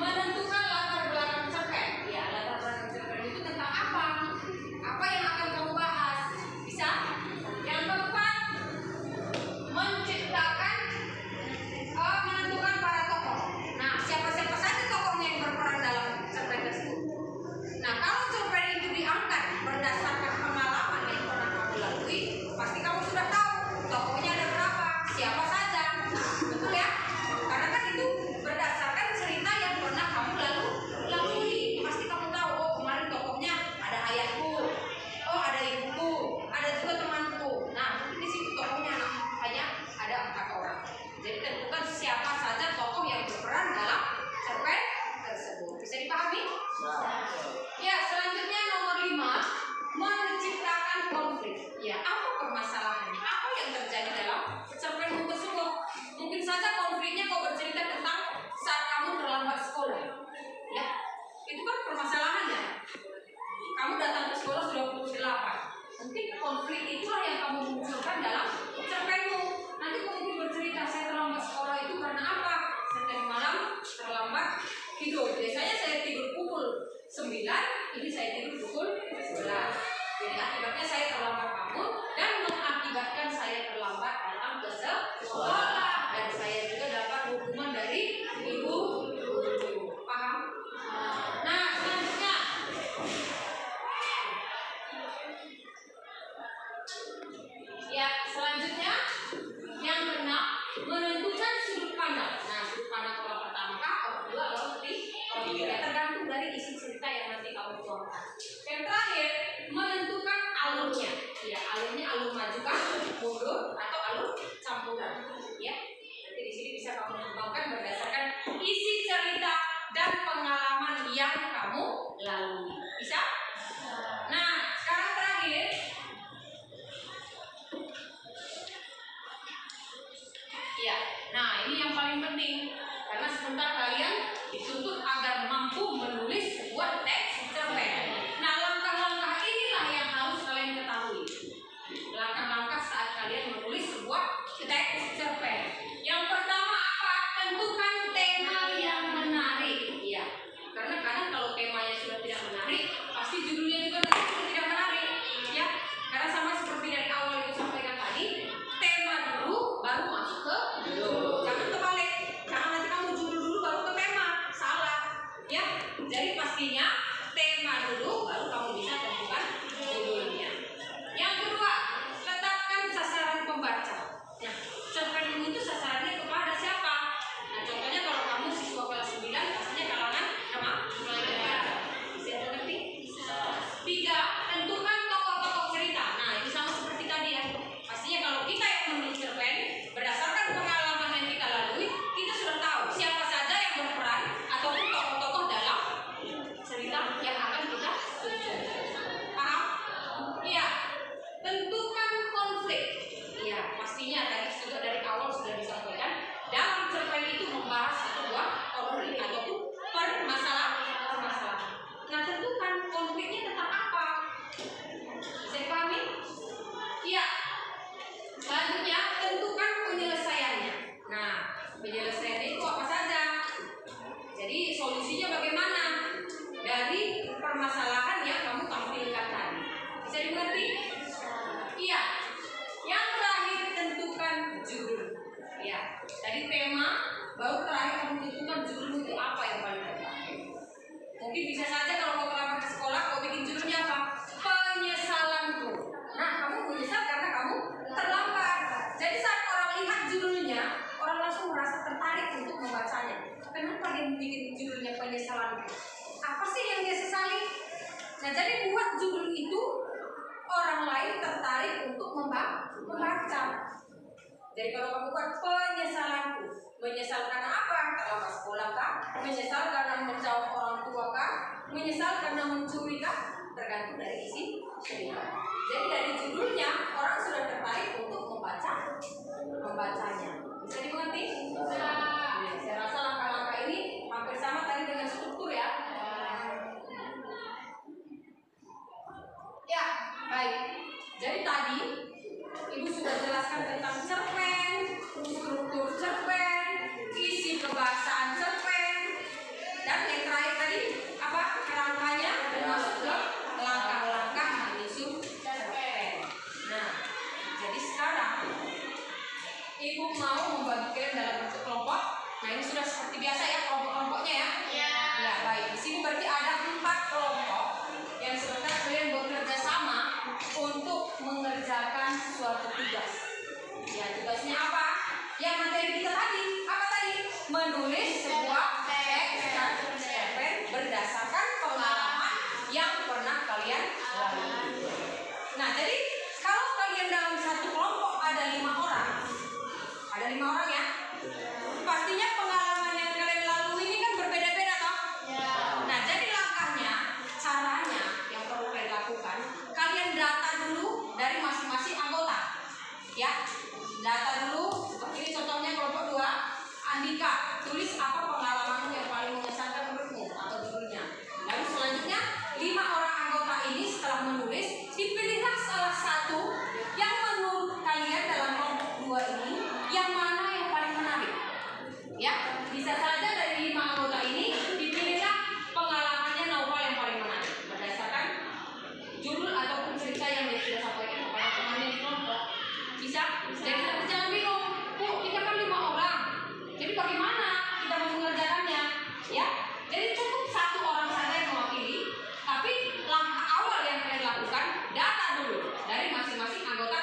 menentukan latar belakang cerpen. Ya, latar belakang cerpen itu tentang apa? Apa yang akan kamu bahas? Bisa? Yang keempat, menciptakan menentukan para tokoh. Nah, siapa-siapa saja tokohnya yang berperan dalam cerpen tersebut. Nah, kalau cerpen itu diangkat berdasarkan pengalaman yang pernah kamu lalui, pasti kamu sudah tahu tokohnya ada berapa, siapa saja. Betul ya? Karena kan itu berdasarkan cerita yang pernah kamu lalui. Pasti kamu tahu, oh kemarin tokohnya ada ayahku, oh ada ibuku, ada juga temanku. Nah, mungkin di situ tokohnya hanya ada 4 orang. Jadi tentukan siapa saja tokoh yang berperan dalam cerpen tersebut. Bisa dipahami? Ya, selanjutnya nomor 5, menciptakan konflik. Ya, apa permasalahannya? Apa yang terjadi dalam cerpen tersebut? Mungkin saja konfliknya kau bercerita tentang saat kamu terlambat sekolah. Ya, itu kan permasalahannya. Kamu datang ke sekolah sudah pukul 8. Mungkin konflik itulah yang kamu munculkan dalam cerpenmu. Nanti kamu mungkin bercerita, saya terlambat sekolah itu karena apa? Saya tadi malam terlambat tidur. Biasanya saya tidur pukul 9, ini saya tidur pukul 11. Jadi akibatnya saya terlambat bangun dan mengakibatkan saya terlambat datang ke sekolah, dan saya juga dapat hukuman dari ibu guru. Paham? Nah, selanjutnya ya, selanjutnya yang keenam, menentukan sudut pandang. Nah, sudut pandang orang pertama kah, orang kedua, orang ketiga, tergantung dari isi cerita yang nanti kamu tuangkan. Yang terakhir, menentukan alurnya. Ya, alurnya alur maju kah, mundur, atau alur campuran. Ya, nanti di sini bisa kamu kembangkan berdasarkan isi cerita dan pengalaman yang kamu lalui. Bisa? Nah, sekarang terakhir. Ya, nah ini yang paling penting karena sebentar kalian dituntut agar mampu menulis sebuah teks cerpen. Nah, langkah-langkah inilah yang harus kalian ketahui. Langkah-langkah saat kalian menulis sebuah teks cerpen. Yang pertama apa? Tentukan tema yang menarik. Ya, karena kadang kalau temanya sudah tidak menarik, pasti judulnya juga nanti sudah tidak menarik. Ya, karena sama seperti dari awal itu sampaikan tadi, tema dulu baru masuk ke judul. Jangan terbalik. Jangan nanti kamu judul dulu baru ke tema. Salah. Ya. Jadi pastinya tema dulu baru kamu bisa tentukan judulnya. Yang kedua, tetapkan sasaran pembaca. Nah, cerpen itu sasarannya kepada siapa? Nah, contohnya kalau kamu siswa kelas 9, pastinya kalangan remaja. Bisa mengerti? 3, tentukan tokoh-tokoh cerita. Nah, ini sama seperti tadi ya. Pastinya kalau kita yang menulis cerpen berdasarkan pengalaman yang kita lalui, kita sudah tahu siapa saja yang berperan ataupun tokoh-tokoh dalam cerita yang akan kita tuju. Paham? Iya. Tentukan konflik. Iya, pastinya tadi juga dari awal sudah disampaikan, dalam cerpen itu membahas sebuah konflik ataupun permasalahan. Nah, tentukan konfliknya tentang apa? Bisa dipahami? Iya. Selanjutnya, tentukan penyelesaiannya. Nah, penyelesaiannya itu apa saja? Jadi, solusinya bagaimana dari permasalahan yang kamu tampilkan tadi? Bisa dimengerti? Iya. Yang terakhir, tentukan judul. Ya, tadi tema, baru terakhir kamu tentukan judul itu apa yang paling tepat. Mungkin bisa saja kalau kau terlambat ke sekolah, kau bikin judulnya apa? Penyesalanku. Nah, kamu menyesal karena kamu terlambat. Jadi saat orang lihat judulnya, orang langsung merasa tertarik untuk membacanya. Kenapa dia bikin judulnya penyesalanku? Apa sih yang dia sesali? Nah, jadi buat judul itu orang lain tertarik untuk membaca. Jadi kalau kamu buat penyesalanku, menyesal karena apa? Terlambat sekolah kah? Menyesal karena menjauh orang tua kah? Menyesal karena mencuri kah? Tergantung dari isi cerita. Jadi dari judulnya orang sudah tertarik untuk membacanya. Bisa dimengerti? Bisa. Saya rasa langkah-langkah ini hampir sama tadi dengan struktur ya. Ya, baik. Jadi tadi Ibu sudah jelaskan tentang cerpen, struktur cerpen. Ibu mau membagi kalian dalam bentuk kelompok. Nah, ini sudah seperti biasa ya kelompok-kelompoknya ya. Ya, baik. Di sini berarti ada 4 kelompok yang sebentar kalian bekerja sama untuk mengerjakan suatu tugas. Ya, tugasnya apa? Yang materi kita tadi, apa tadi? Menulis sebuah teks dan cerpen berdasarkan pengalaman yang pernah kalian lalui. Nah, jadi kalau kalian dalam satu kelompok ada 5 orang, ya. Pastinya pengalaman yang kalian lalui ini kan berbeda-beda toh? Nah, jadi langkahnya, caranya yang perlu kalian lakukan, kalian data dulu dari masing-masing anggota. Ya. Data dulu, seperti ini contohnya kelompok 2. Andika, tulis apa pengalamanmu yang paling mengesankan menurutmu atau judulnya. Lalu selanjutnya 5 orang anggota ini setelah menulis, dipilihlah salah satu yang menurut kalian dalam kelompok 2 ini yang mana yang paling menarik. Ya, bisa saja dari 5 anggota ini dipilihlah pengalamannya Naufal yang paling menarik berdasarkan judul ataupun cerita yang dia sudah sampaikan kepada temannya di kelompok. Bisa? Jadi nanti jangan bingung, Bu, kita kan 5 orang. Jadi bagaimana kita mau mengerjakannya? Ya, jadi cukup 1 orang saja yang mewakili. Tapi langkah awal yang kalian lakukan, data dulu dari masing-masing anggota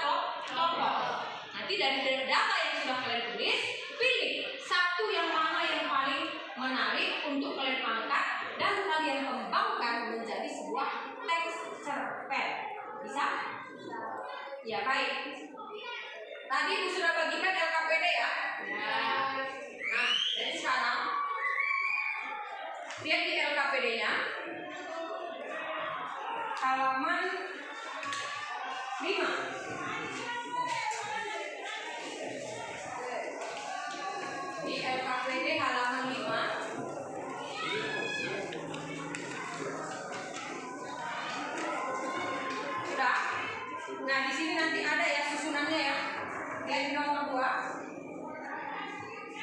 kelompok. Nanti dari data yang sudah kalian tulis, pilih satu yang mana yang paling menarik untuk kalian angkat dan kalian kembangkan menjadi sebuah teks cerpen. Bisa? Ya, baik. Tadi Ibu sudah bagikan LKPD ya? Nah, jadi sekarang lihat di LKPD-nya halaman 5. Di LKPD halaman 5. Sudah? Nah, di sini nanti ada ya susunannya ya. Lihat di nomor 2.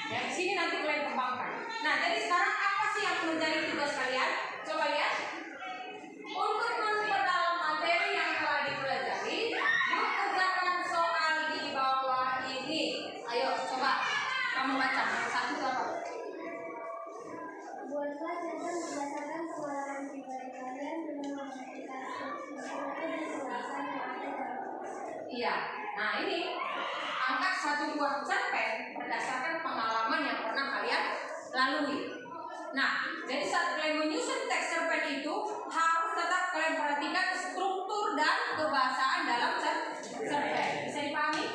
Ya, di sini nanti kalian kembangkan. Nah, jadi sekarang apa sih yang menjadi tugas kalian? Coba lihat. Untuk memperdalam materi yang telah dipelajari, yuk kerjakan soal di bawah ini. Ayo, coba kamu baca. Satu apa? Buatlah cerpen berdasarkan pengalaman pribadi kalian dengan memperhatikan struktur dan ulasan yang ada dalam teks. Iya. Nah, ini angkat 1 buah cerpen berdasarkan pengalaman yang pernah kalian lalui. Nah, jadi saat kalian menyusun teks cerpen itu harus tetap kalian perhatikan struktur dan kebahasaan dalam cerpen. Bisa dipahami?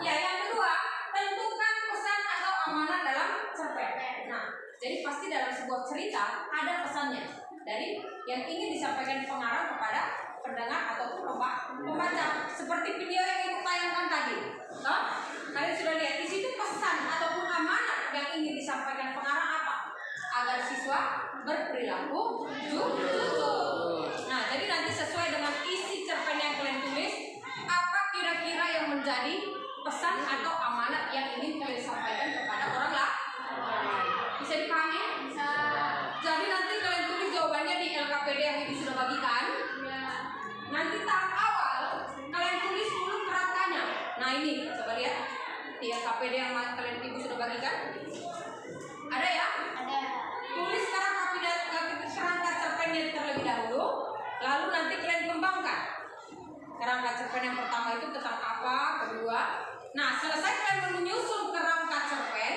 Ya, yang kedua, tentukan pesan atau amanat dalam cerpen. Nah, jadi pasti dalam sebuah cerita ada pesannya dari yang ingin disampaikan pengarang kepada pendengar ataupun pembaca. Seperti video yang Ibu tayangkan tadi. Toh? Kalian sudah lihat di situ pesan ataupun amanat yang ingin disampaikan pengarang apa? Agar siswa berperilaku jujur. Nah, jadi nanti sesuai dengan isi cerpen yang kalian tulis, apa kira-kira yang menjadi pesan atau amanat yang ingin kalian sampaikan kepada orang lain? Bisa dipahami? Bisa. Jadi nanti kalian tulis jawabannya di LKPD yang Ibu sudah bagikan. Nanti tahap awal kalian tulis dulu kerangkanya. Nah, ini coba lihat di LKPD yang kalian Ibu sudah bagikan. Ada ya? Ada. Tulis kerangka cerpennya terlebih dahulu, lalu nanti kalian kembangkan. Kerangka cerpen yang pertama itu tentang apa, kedua. Nah, selesai kalian menyusun kerangka cerpen,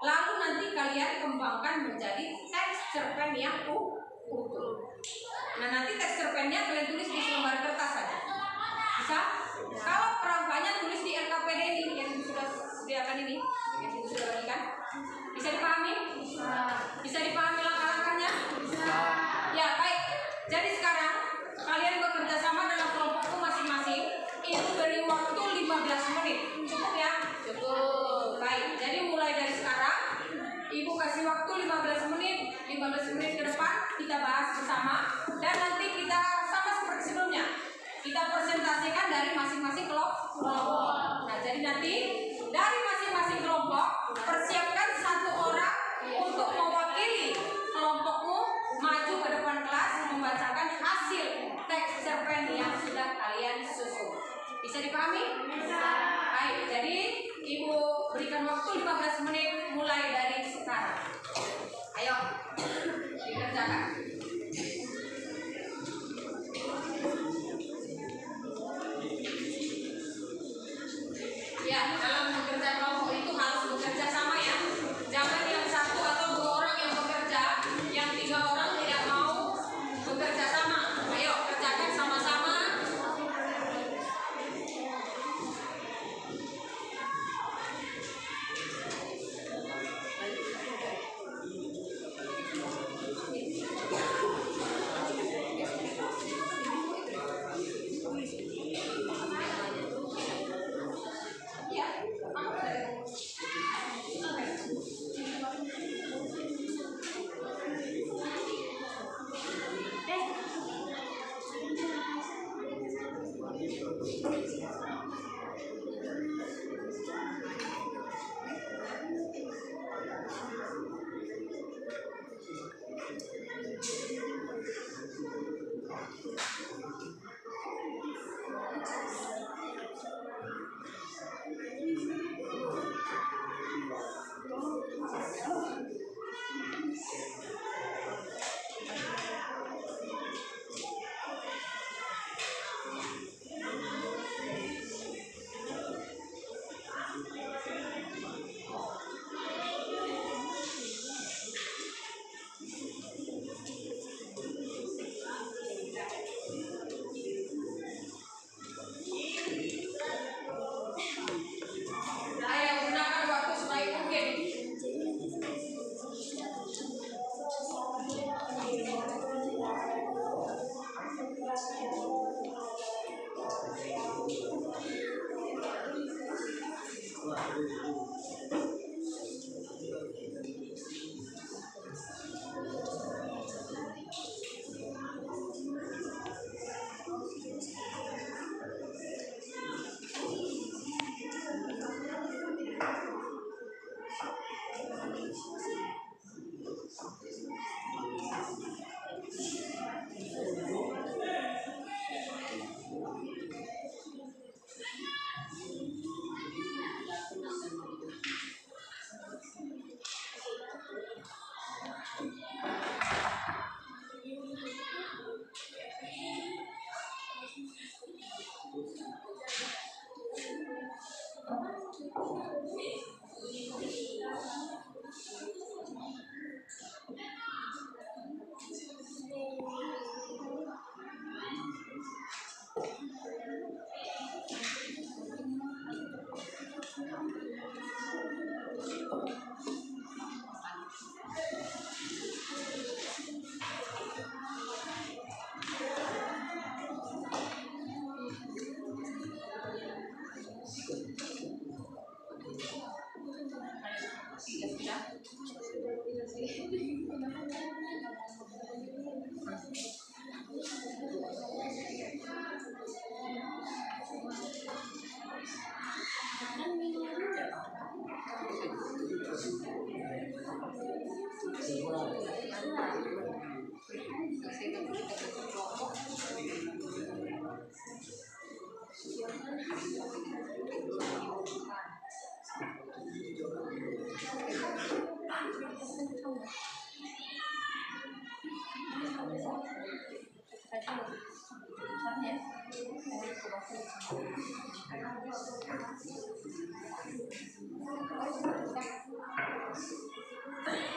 lalu nanti kalian kembangkan menjadi teks cerpen yang utuh. Nah, nanti teks cerpennya kalian tulis di selembar kertas saja. Bisa? Kalau kerangkanya tulis di LKPD ini yang sudah sediakan ini, yang sudah bagikan. Bisa dipahami? Bisa dipahami langkah-langkahnya? Ya, baik. Jadi sekarang kalian bekerja sama dalam kelompokku masing-masing. Itu beri waktu 15 menit. Cukup ya? Cukup. Baik. Jadi mulai dari sekarang Ibu kasih waktu 15 menit. 15 menit ke depan kita bahas bersama. Dan nanti kita sama seperti sebelumnya. Kita presentasikan dari masing-masing kelompok. Nah, jadi nanti dari masing-masing kelompok persiapkan 1 orang untuk mewakili kelompokmu maju ke depan kelas membacakan hasil teks cerpen yang sudah kalian susun. Bisa dipahami? Bisa. Baik, jadi Ibu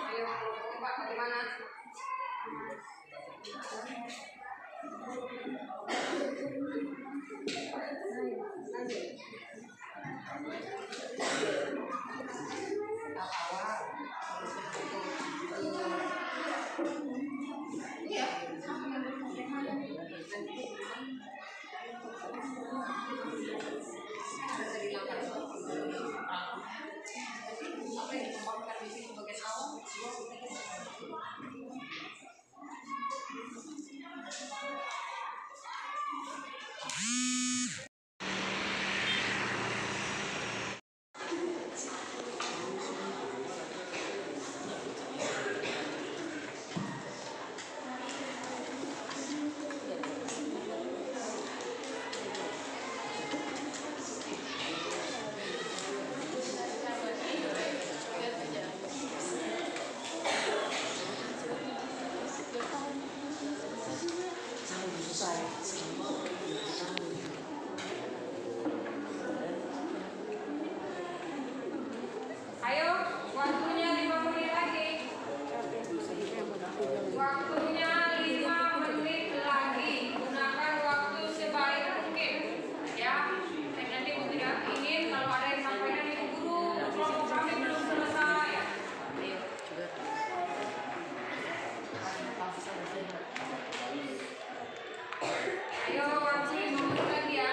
Ayo, Pak, bagaimana? Ayo, waktunya 5 menit lagi. Waktunya 5 menit lagi. Gunakan waktu sebaik mungkin. Ya, dan nanti Ibu tidak ingin kalau ada yang sampaikan Ibu guru, kelompok kami belum selesai. Ayo, waktu 5 menit lagi ya.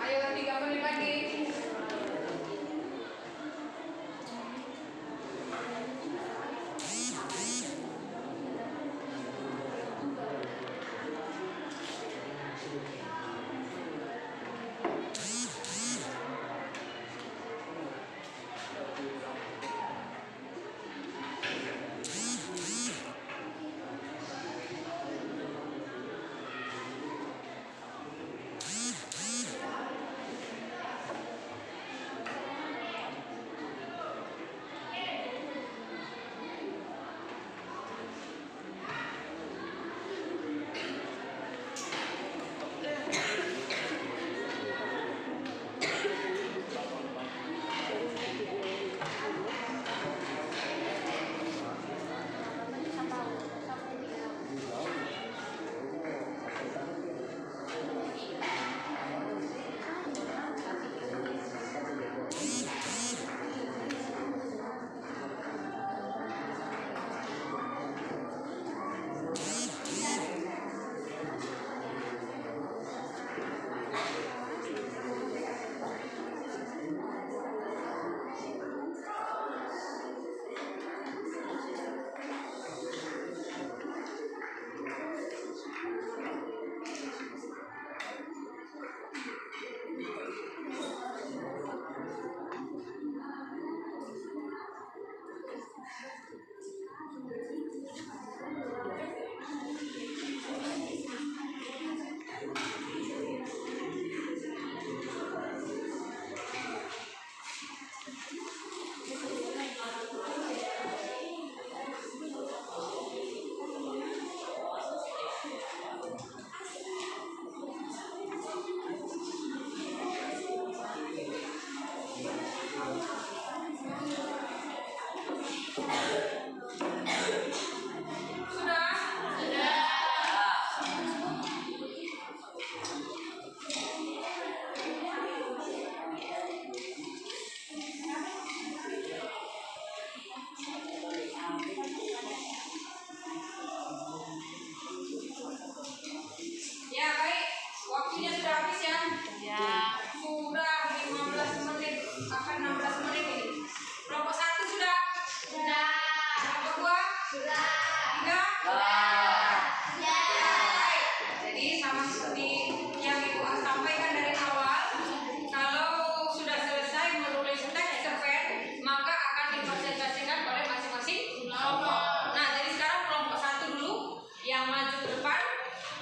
Ayo 3 menit lagi. Ya baik, waktunya sudah habis ya. Sudah 15 menit, akan 16 menit ini. Kelompok 1 sudah? Sudah. Kelompok 2? Sudah. 3? Baik. Jadi sama seperti yang Ibu sampaikan dari awal, kalau sudah selesai menulis teks cerpen, maka akan dipresentasikan oleh masing-masing kelompok. Nah, jadi sekarang kelompok 1 dulu yang maju ke depan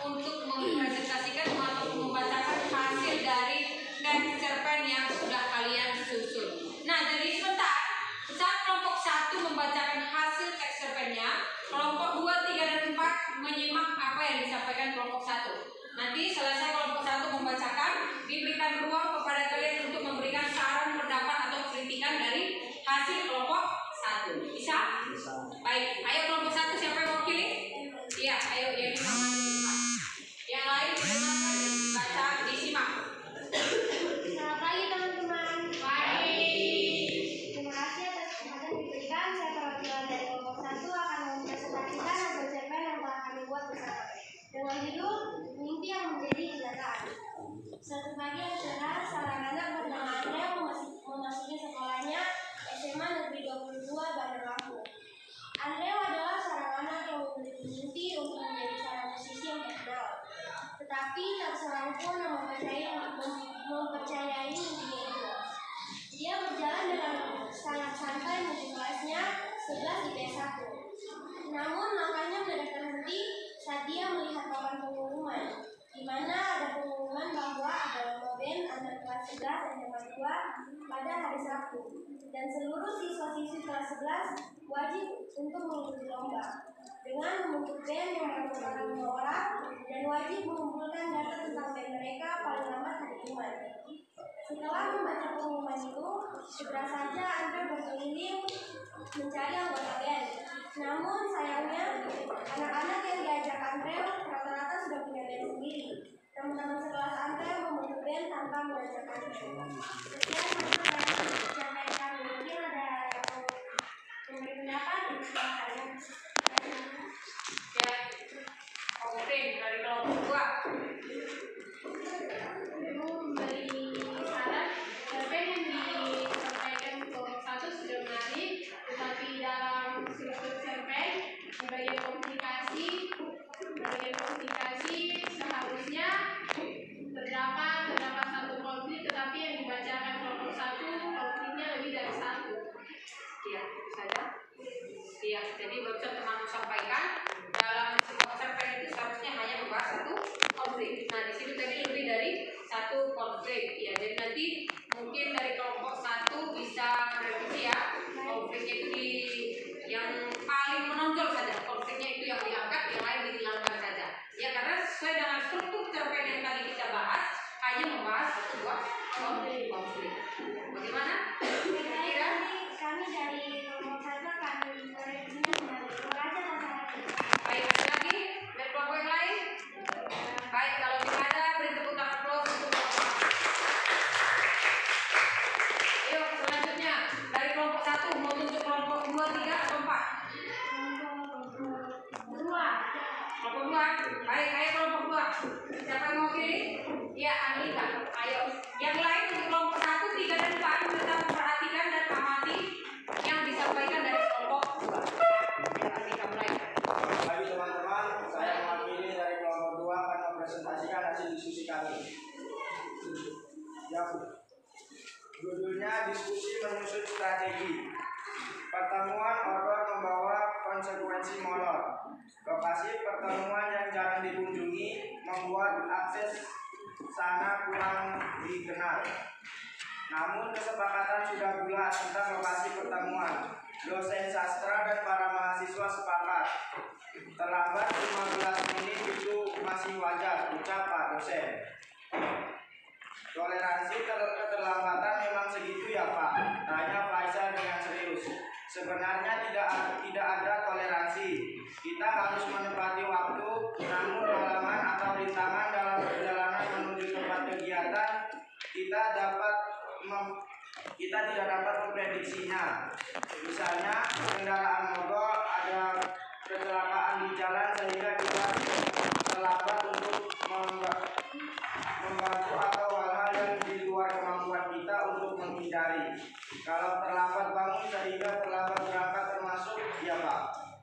untuk mempresentasikan atau membacakan hasil dari teks cerpen yang sudah kalian susun. Nah, jadi sebentar saat kelompok 1 membacakan hasil teks cerpennya, kelompok 2, 3, dan 4 menyimak apa yang disampaikan kelompok 1. Nanti selesai kelompok 1 membacakan, diberikan ruang kepada kalian untuk memberikan saran, pendapat, atau kritikan dari hasil kelompok 1. Bisa? Bisa. Baik, ayo kelompok 1 siapa yang mewakili? Iya, ayo yang yang lain didengarkan, baca, disimak. Selamat pagi teman-teman. Baik. Terima kasih atas kesempatan yang diberikan. Saya perwakilan dari kelompok 1 akan mempresentasikan hasil cerpen yang telah kami buat bersama dengan judul Mimpi yang Menjadi Kenyataan. Suatu pagi yang cerah, seorang anak bernama Andrea memasuki sekolahnya SMA Negeri 22 Bandar Lampung. Andrea adalah seorang anak yang memiliki mimpi untuk menjadi seorang musisi yang terkenal. Tetapi tak seorang pun yang mempercayai mimpinya itu. Dia berjalan dengan sangat santai menuju kelasnya 11 di PS1. Namun langkahnya mendadak terhenti saat dia melihat papan pengumuman, di mana ada pengumuman bahwa ada lomba band antar kelas 11 SMA 2 pada hari Sabtu, dan seluruh siswa-siswi kelas 11 wajib untuk mengikuti lomba dengan membentuk band yang beranggotakan 5 orang dan wajib mengumpulkan data tentang band mereka paling lambat hari Jumat. Setelah membaca pengumuman itu, segera saja Andre berkeliling mencari anggota band. Namun sayangnya, anak-anak yang diajak Andre rata-rata sudah punya band sendiri. Teman-teman sekelas Andre membentuk cerpen tanpa membacakannya. Sekian yang cerpen kami. Mungkin ada yang memberi pendapat, silakan. Ya, oke, dari kelompok 2. Ibu memberi saran cerpen yang disampaikan kelompok 1 sudah menarik, tetapi dalam struktur cerpen di bagian komunikasi seharusnya terdapat satu konflik, tetapi yang dibacakan kelompok 1 konfliknya lebih dari satu. Iya, itu saja. Iya, jadi barusan teman sampaikan dalam sebuah cerpen itu seharusnya hanya membahas satu konflik. Nah, di sini tadi lebih dari satu konflik. Ya, jadi nanti mungkin dari kelompok 1 bisa merevisi ya konfliknya itu di yang paling menonjol saja, konfliknya itu yang diangkat, yang lain dihilangkan saja. Ya, karena sesuai dengan struktur cerpen yang tadi kita bahas hanya membahas satu dua konflik. Bagaimana? Kira-kira? Kami dari kelompok 1 akan merevisinya kembali. Terima kasih atas sarannya. Baik, ada lagi dari kelompok yang lain? Baik, kalau tidak ada, beri tepuk tangan plus untuk kelompok. Yuk, selanjutnya dari kelompok 1 mau tunjuk kelompok 2, 3 atau 4? Kelompok 2. Baik, ayo kelompok 2. Siapa yang mau pilih? Ya, Anita. Ayo. Yang lain untuk kelompok 1, 3 dan 4 tetap perhatikan dan amati yang disampaikan dari kelompok 2. Ya, Anita mulai. Bagi teman-teman, saya mewakili dari kelompok 2 akan mempresentasikan hasil diskusi kami. Yang judulnya diskusi menyusun strategi. Pertemuan odor membawa konsekuensi molor. Lokasi pertemuan yang jarang dikunjungi membuat akses sana kurang dikenal. Namun kesepakatan sudah bulat tentang lokasi pertemuan. Dosen sastra dan para mahasiswa sepakat. Terlambat 15 menit itu masih wajar, ucap Pak dosen. Toleransi keterlambatan memang segitu ya Pak? Tanya Faisal dengan serius. Sebenarnya tidak ada toleransi. Kita harus menepati waktu, namun halangan atau rintangan dalam perjalanan menuju tempat kegiatan kita tidak dapat memprediksinya. Misalnya kendaraan mogok, ada kecelakaan di jalan sehingga kita terlambat untuk membantu atau hal-hal yang di luar kemampuan kita untuk menghindari. Kalau terlambat bangun sehingga terlambat berangkat termasuk ya Pak?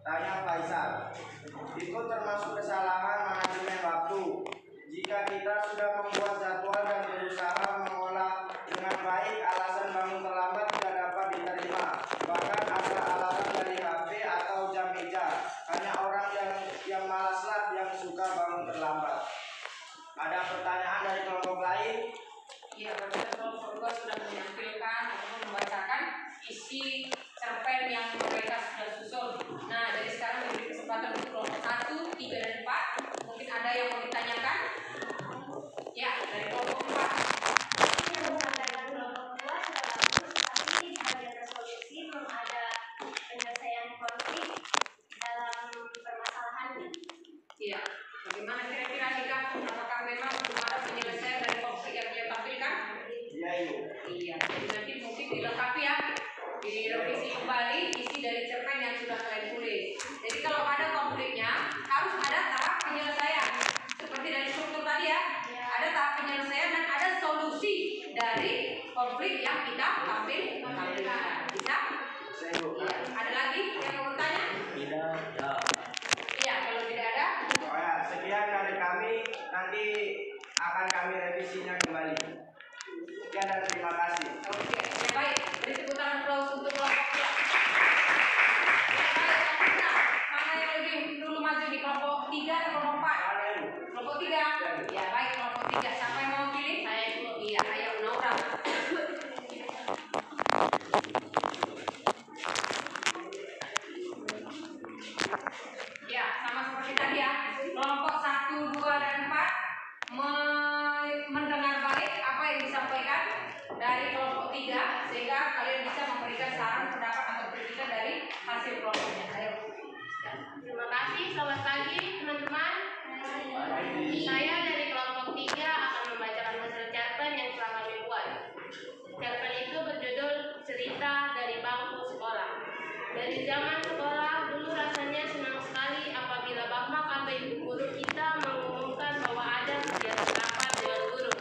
Tanya Faisal. Itu termasuk kesalahan manajemen waktu. Jika kita sudah membuat jadwal dan berusaha mengolah dengan baik, alasan bangun terlambat tidak dapat diterima. Bahkan ada alarm dari HP atau jam meja. Hanya orang yang malaslah yang suka bangun terlambat. Ada pertanyaan dari kelompok lain? Iya, barusan kelompok 2 sudah menampilkan atau membacakan isi cerpen yang mereka sudah susun. Nah, dari sekarang diberi kesempatan untuk kelompok 1, 3, dan 4. Mungkin ada yang mau ditanyakan? Ya, dari kelompok 4. Yang disampaikan kelompok 2 sudah bagus, tapi di bagian resolusi belum ada penyelesaian konflik dalam permasalahannya. Iya, bagaimana kira-kira Nika? Apakah memang belum ada penyelesaian dari konflik yang dia tampilkan? Iya, Ibu. Iya, jadi nanti mungkin dilengkapi ya, direvisi kembali isi dari cerpen yang sudah kalian tulis. Jadi kalau ada konfliknya harus ada tahap penyelesaian. Seperti dari struktur tadi ya, ada tahap penyelesaian dan ada solusi dari konflik yang kita tampilkan. Bisa? Saya Ibu. Iya. Ada lagi yang mau bertanya? Tidak, ya. Iya, kalau tidak ada, Oh ya, sekian dari kami. Nanti akan kami revisinya kembali. Sekian dan terima kasih. oke. Baik, beri tepuk tangan close untuk kelompok 2. Baik, Anissa, mana yang lebih dulu maju di kelompok 3 atau kelompok 4? Mana Ibu? Kelompok 3? Ya, baik, kelompok 3. Siapa yang mau pilih? Saya dulu. Iya, ayo, Naura. Ya, sama seperti tadi ya. Kelompok 1, 2, dan 4 mendengar baik apa yang disampaikan dari kelompok 3 sehingga kalian bisa memberikan saran, pendapat atau kritikan dari hasil kelompoknya. Ayo. Terima kasih, selamat pagi teman-teman. Saya dari kelompok 3 akan membacakan hasil cerpen zaman sekolah dulu rasanya senang sekali apabila bapak atau ibu guru kita mengumumkan bahwa ada kegiatan rapat dengan guru,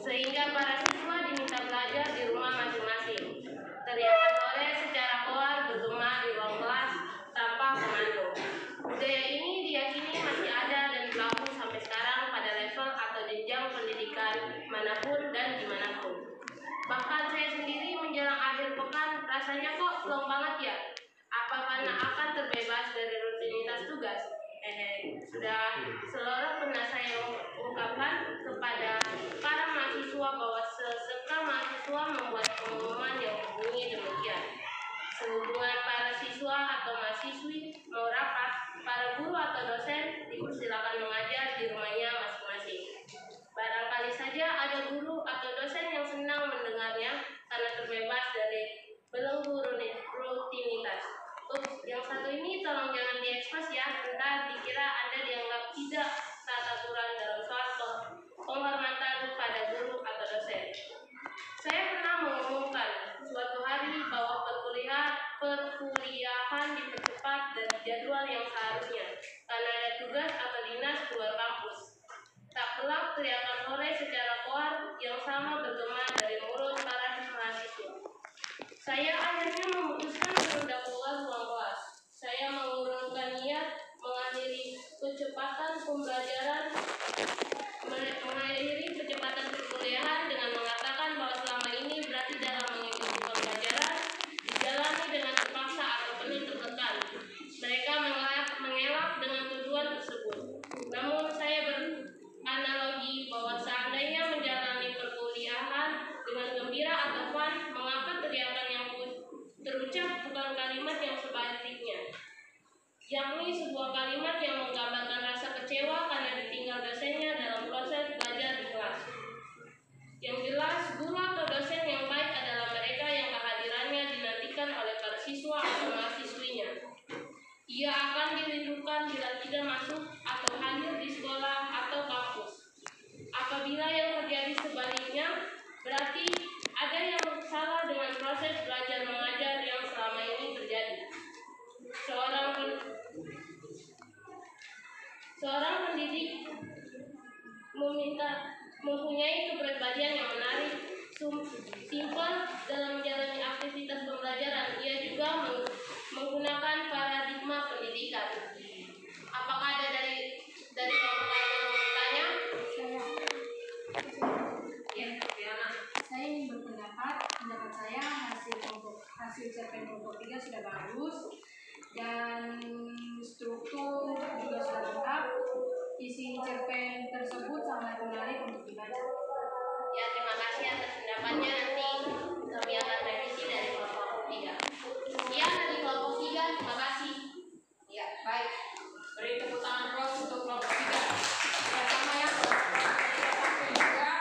sehingga para siswa diminta belajar di rumah masing-masing. Teriakan sore secara koar bergema di ruang kelas tanpa komando. Budaya ini diyakini masih ada dan berlaku sampai sekarang pada level atau jenjang pendidikan manapun dan dimanapun. Bahkan saya sendiri menjelang akhir pekan rasanya kok plong banget ya. Apa karena akan terbebas dari rutinitas tugas? Sudah selalu pernah saya ungkapkan kepada para mahasiswa bahwa sesekali mahasiswa membuat pengumuman yang berbunyi demikian. Sehubungan para siswa atau mahasiswi mau rapat, para guru atau dosen dipersilakan mengajar di rumahnya masing-masing. Barangkali saja ada guru atau dosen yang senang mendengarnya karena terbebas dari belenggu rutinitas. Yang satu ini tolong jangan diekspos ya, entah dikira Anda dianggap tidak taat aturan dalam soal penghormatan pada guru atau dosen. Saya pernah mengumumkan suatu hari bahwa perkuliahan dipercepat dari jadwal yang seharusnya karena ada tugas atau dinas keluar kampus. Tak pelak teriakan sore secara koar yang sama bergema dari mulut para mahasiswa. Saya akhirnya memutuskan menunda keluar ruang kelas. Saya mengurungkan niat mengakhiri kecepatan perkuliahan dengan mengatakan bahwa selama ini berarti dalam mengikuti pembelajaran dijalani dengan terpaksa atau penuh tertekan. Mereka mengelak dengan tujuan tersebut. Namun saya beranalogi bahwa seandainya menjalani perkuliahan dengan gembira atau fun, mengapa teriakan yang terucap bukan kalimat yang sebaliknya, yakni sebuah kalimat yang menggambarkan rasa kecewa karena ditinggal dosennya dalam proses belajar di kelas. Yang jelas, guru atau dosen yang baik adalah mereka yang kehadirannya dinantikan oleh para siswa atau mahasiswinya. Ia akan dirindukan bila tidak masuk atau hadir di sekolah atau kampus. Apabila yang terjadi sebaliknya, berarti ada yang salah dengan proses belajar mengajar yang selama ini terjadi. Seorang pendidik mempunyai kepribadian yang menarik, simpel dalam menjalani aktivitas pembelajaran. Ia juga menggunakan paradigma pendidikan. Apakah ada dari kelompok lain yang mau bertanya? Saya ingin berpendapat saya hasil cerpen kelompok 3 sudah bagus dan struktur juga sudah lengkap. Isi cerpen tersebut sangat menarik untuk dibaca. Ya, terima kasih atas pendapatnya. Nanti kami akan revisi dari kelompok 3. Sekian dari kelompok 3, terima kasih. Ya, baik. Beri tepuk tangan terus untuk kelompok 3. Bersama ya, juga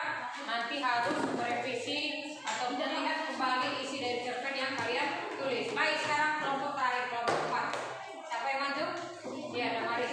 nanti harus merevisi atau melihat kembali isi dari cerpen yang kalian tulis. Baik, sekarang kelompok terakhir, kelompok 4. Siapa yang maju? Ya, ada Maris.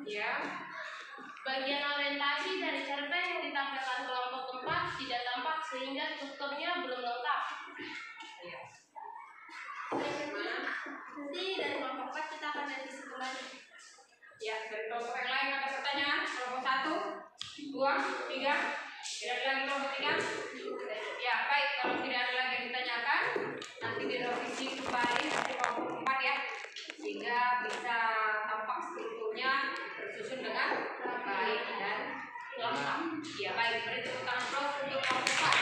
Ya. Bagian orientasi dari cerpen yang ditampilkan kelompok 4 tidak tampak sehingga strukturnya belum lengkap. Ya. Nanti dari kelompok 4 kita akan revisi kembali. Ya, dari kelompok yang lain ada pertanyaan? Kelompok 1, 2, 3. Tidak ada lagi kelompok 3? Ya, baik. Kalau tidak ada lagi yang ditanyakan, nanti direvisi kembali dari kelompok 4 ya, sehingga bisa tampak strukturnya tersusun dengan baik dan lengkap. Ya, baik. Beri tepuk tangan Prof untuk kelompok 4.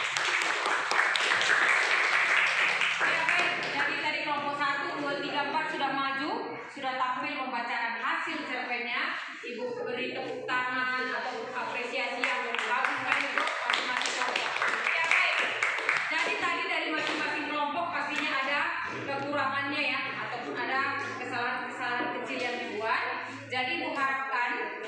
Ya, baik. Jadi tadi kelompok 1, 2, 3, 4 sudah maju, sudah tampil membacakan hasil cerpennya. Ibu beri tepuk tangan atau apresiasi yang bagus kan untuk masing-masing kelompok. Ya, baik. Jadi tadi dari masing-masing kelompok pastinya ada kekurangannya ya, ataupun ada kesalahan-kesalahan kecil yang dibuat. Jadi Ibu harapkan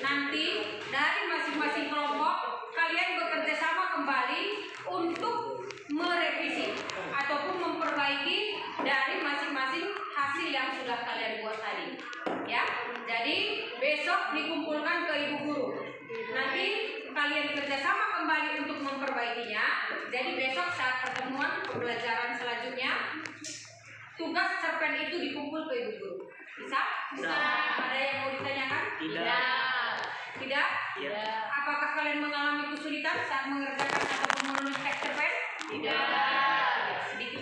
nanti dari masing-masing kelompok kalian bekerja sama kembali untuk merevisi ataupun memperbaiki dari masing-masing hasil yang sudah kalian buat tadi. Ya, jadi besok dikumpulkan ke ibu guru. Nanti kalian kerjasama kembali untuk memperbaikinya. Jadi besok saat pertemuan pembelajaran selanjutnya, tugas cerpen itu dikumpul ke ibu guru. Bisa? Bisa. Ada yang mau ditanyakan? Tidak. Tidak? Tidak. Apakah kalian mengalami kesulitan saat mengerjakan ataupun menulis teks cerpen? Tidak. Sedikit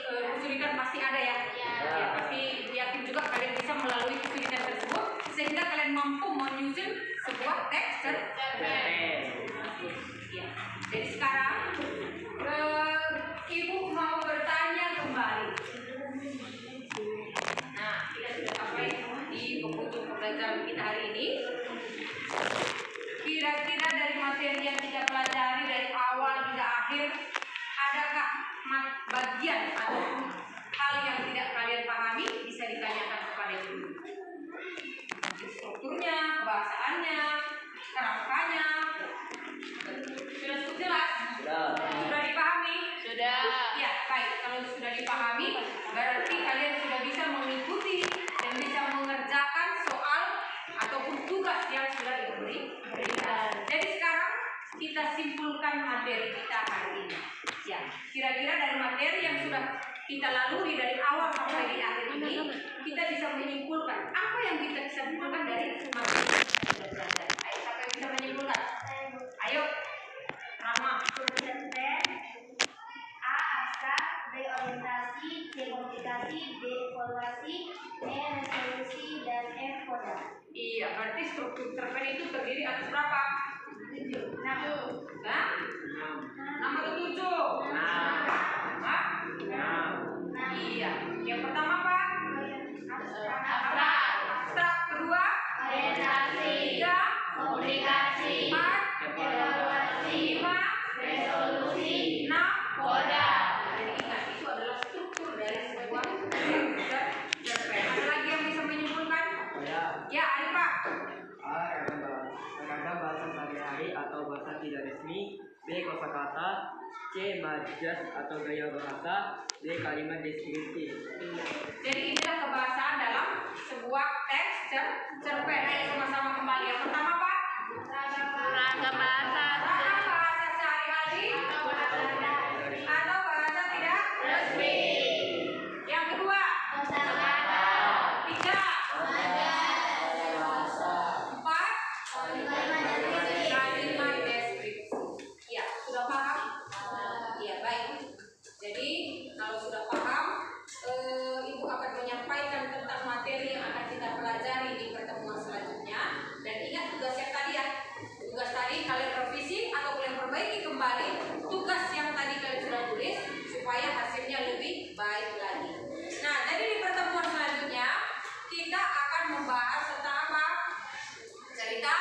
kesulitan pasti ada ya. Ya, pasti yakin juga kalian bisa melalui kesulitan tersebut sehingga kalian mampu menyusun sebuah teks cerpen. Ya. Jadi sekarang ibu mau bertanya kembali. Nah, kita sudah sampai di penghujung pembelajaran kita hari ini. Kira-kira dari materi yang kita pelajari dari awal hingga akhir, adakah bagian atau hal yang tidak kalian pahami bisa ditanyakan kepada ibu? Strukturnya, kebahasaannya, kerangkanya, sudah cukup jelas? Sudah dipahami? Sudah. Ya, baik. Kalau sudah dipahami, berarti kalian sudah bisa mengikuti dan bisa mengerjakan soal ataupun tugas yang sudah diberikan. Jadi sekarang kita simpulkan materi kita hari ini. Ya, kira-kira dari materi yang sudah kita lalui dari awal sampai di akhir ini, kita bisa menyimpulkan apa yang kita bisa simpulkan dari materi yang sudah belajar. Ayo, siapa yang bisa menyimpulkan? Ayo, Rama. A. Abstrak, B. Orientasi, C. Komunikasi, D. Evaluasi, E. Resolusi, dan F. Koda. Iya, berarti struktur cerpen itu terdiri atas berapa? 7. Hah? 6 atau 7? 6. Iya. Yang pertama apa? Abstrak. Kedua? Orientasi. 3? Komunikasi. 4? Evaluasi. 5? Resolusi. 6? Koda. Jadi ingat, itu adalah struktur dari sebuah cerpen. Ada lagi yang bisa menyimpulkan? Ya, Arifah. A. Ragam bahasa sehari-hari atau bahasa tidak resmi. B. Kosakata. C. Majas atau gaya bahasa. D. Kalimat deskriptif. Jadi inilah kebahasaan dalam sebuah teks cerpen. Ayo sama-sama kembali. Yang pertama apa? Ragam bahasa. Ragam bahasa sehari-hari atau bahasa tidak Resmi. Yang kedua? Kosakata. 3? 4? Kalimat deskripsi. Ya, sudah paham? Iya, baik. Jadi kalau sudah paham, Ibu akan menyampaikan tentang materi yang akan kita pelajari di pertemuan selanjutnya. Dan ingat tugas yang tadi ya. Tugas tadi kalian revisi atau kalian perbaiki kembali tugas yang tadi kalian sudah tulis supaya hasilnya lebih baik lagi. Nah, jadi di pertemuan selanjutnya kita akan membahas tentang apa? Cerita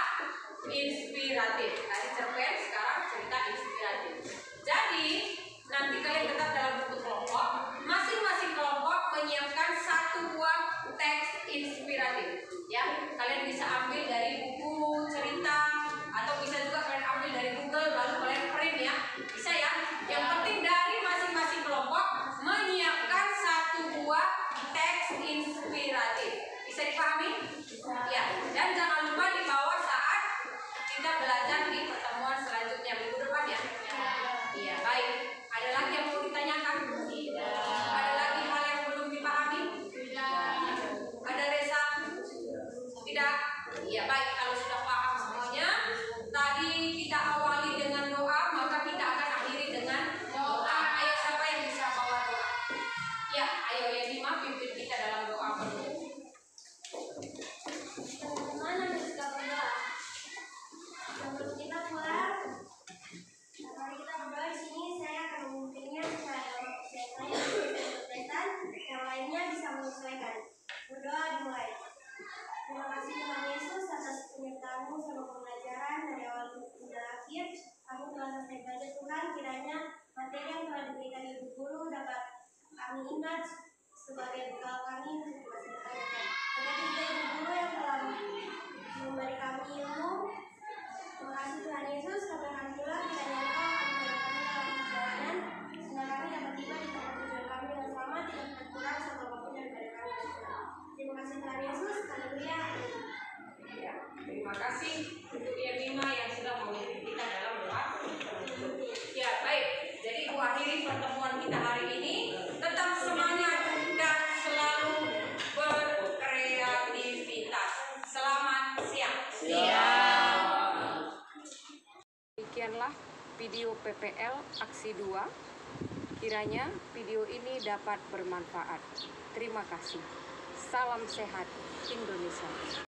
inspiratif. Tadi cerpen, sekarang cerita inspiratif. Jadi nanti kalian tetap dalam bentuk kelompok. Masing-masing kelompok menyiapkan satu buah teks inspiratif. Ya, kalian bisa ambil dari buku cerita atau bisa juga kalian ambil dari Google lalu kalian print ya. Bisa ya. Yang penting dari masing-masing kelompok menyiapkan satu buah teks inspiratif. Bisa dipahami? Ya. belajar di pertemuan selanjutnya minggu depan ya. Iya, baik. Ada lagi yang mau ditanyakan? Ada lagi hal yang belum dipahami? Ada Reza? Tidak? Iya, baik. Kalau sudah paham semuanya, tadi kita awali dengan doa, maka kita akan akhiri dengan doa. Ayo, siapa yang bisa bawa doa? Ya, ayo ya Bima, pimpin kita dalam doa penutup. Teman-teman yang suka berdoa. Sebelum kita mulai, mari kita berdoa. Di sini saya akan memimpinnya secara dalam saya Protestan, yang lainnya bisa menyesuaikan. Berdoa dimulai. Terima kasih Tuhan Yesus atas penyertaan-Mu sama pembelajaran dari awal hingga akhir. Kami telah selesai belajar Tuhan, kiranya materi yang telah diberikan Ibu Guru dapat kami ingat sebagai bekal kami untuk masa depan. Terima kasih Ibu Guru yang telah memberi kami ilmu. Terima kasih Tuhan Yesus, kami akan pulang kiranya Engkau akan menyertai kami dalam perjalanan, sehingga kami dapat tiba di tempat tujuan kami dengan selamat, tidak terkurang satu apapun daripada kami. Terima kasih Tuhan Yesus, haleluya. Ya, terima kasih untuk ya Bima yang sudah memimpin kita dalam doa. Ya, baik. Jadi Ibu akhiri pertemuan kita hari ini. Tetap semangat dan selalu berkreativitas. Selamat siang. Demikianlah video PPL Aksi 2. Kiranya video ini dapat bermanfaat. Terima kasih. Salam sehat Indonesia.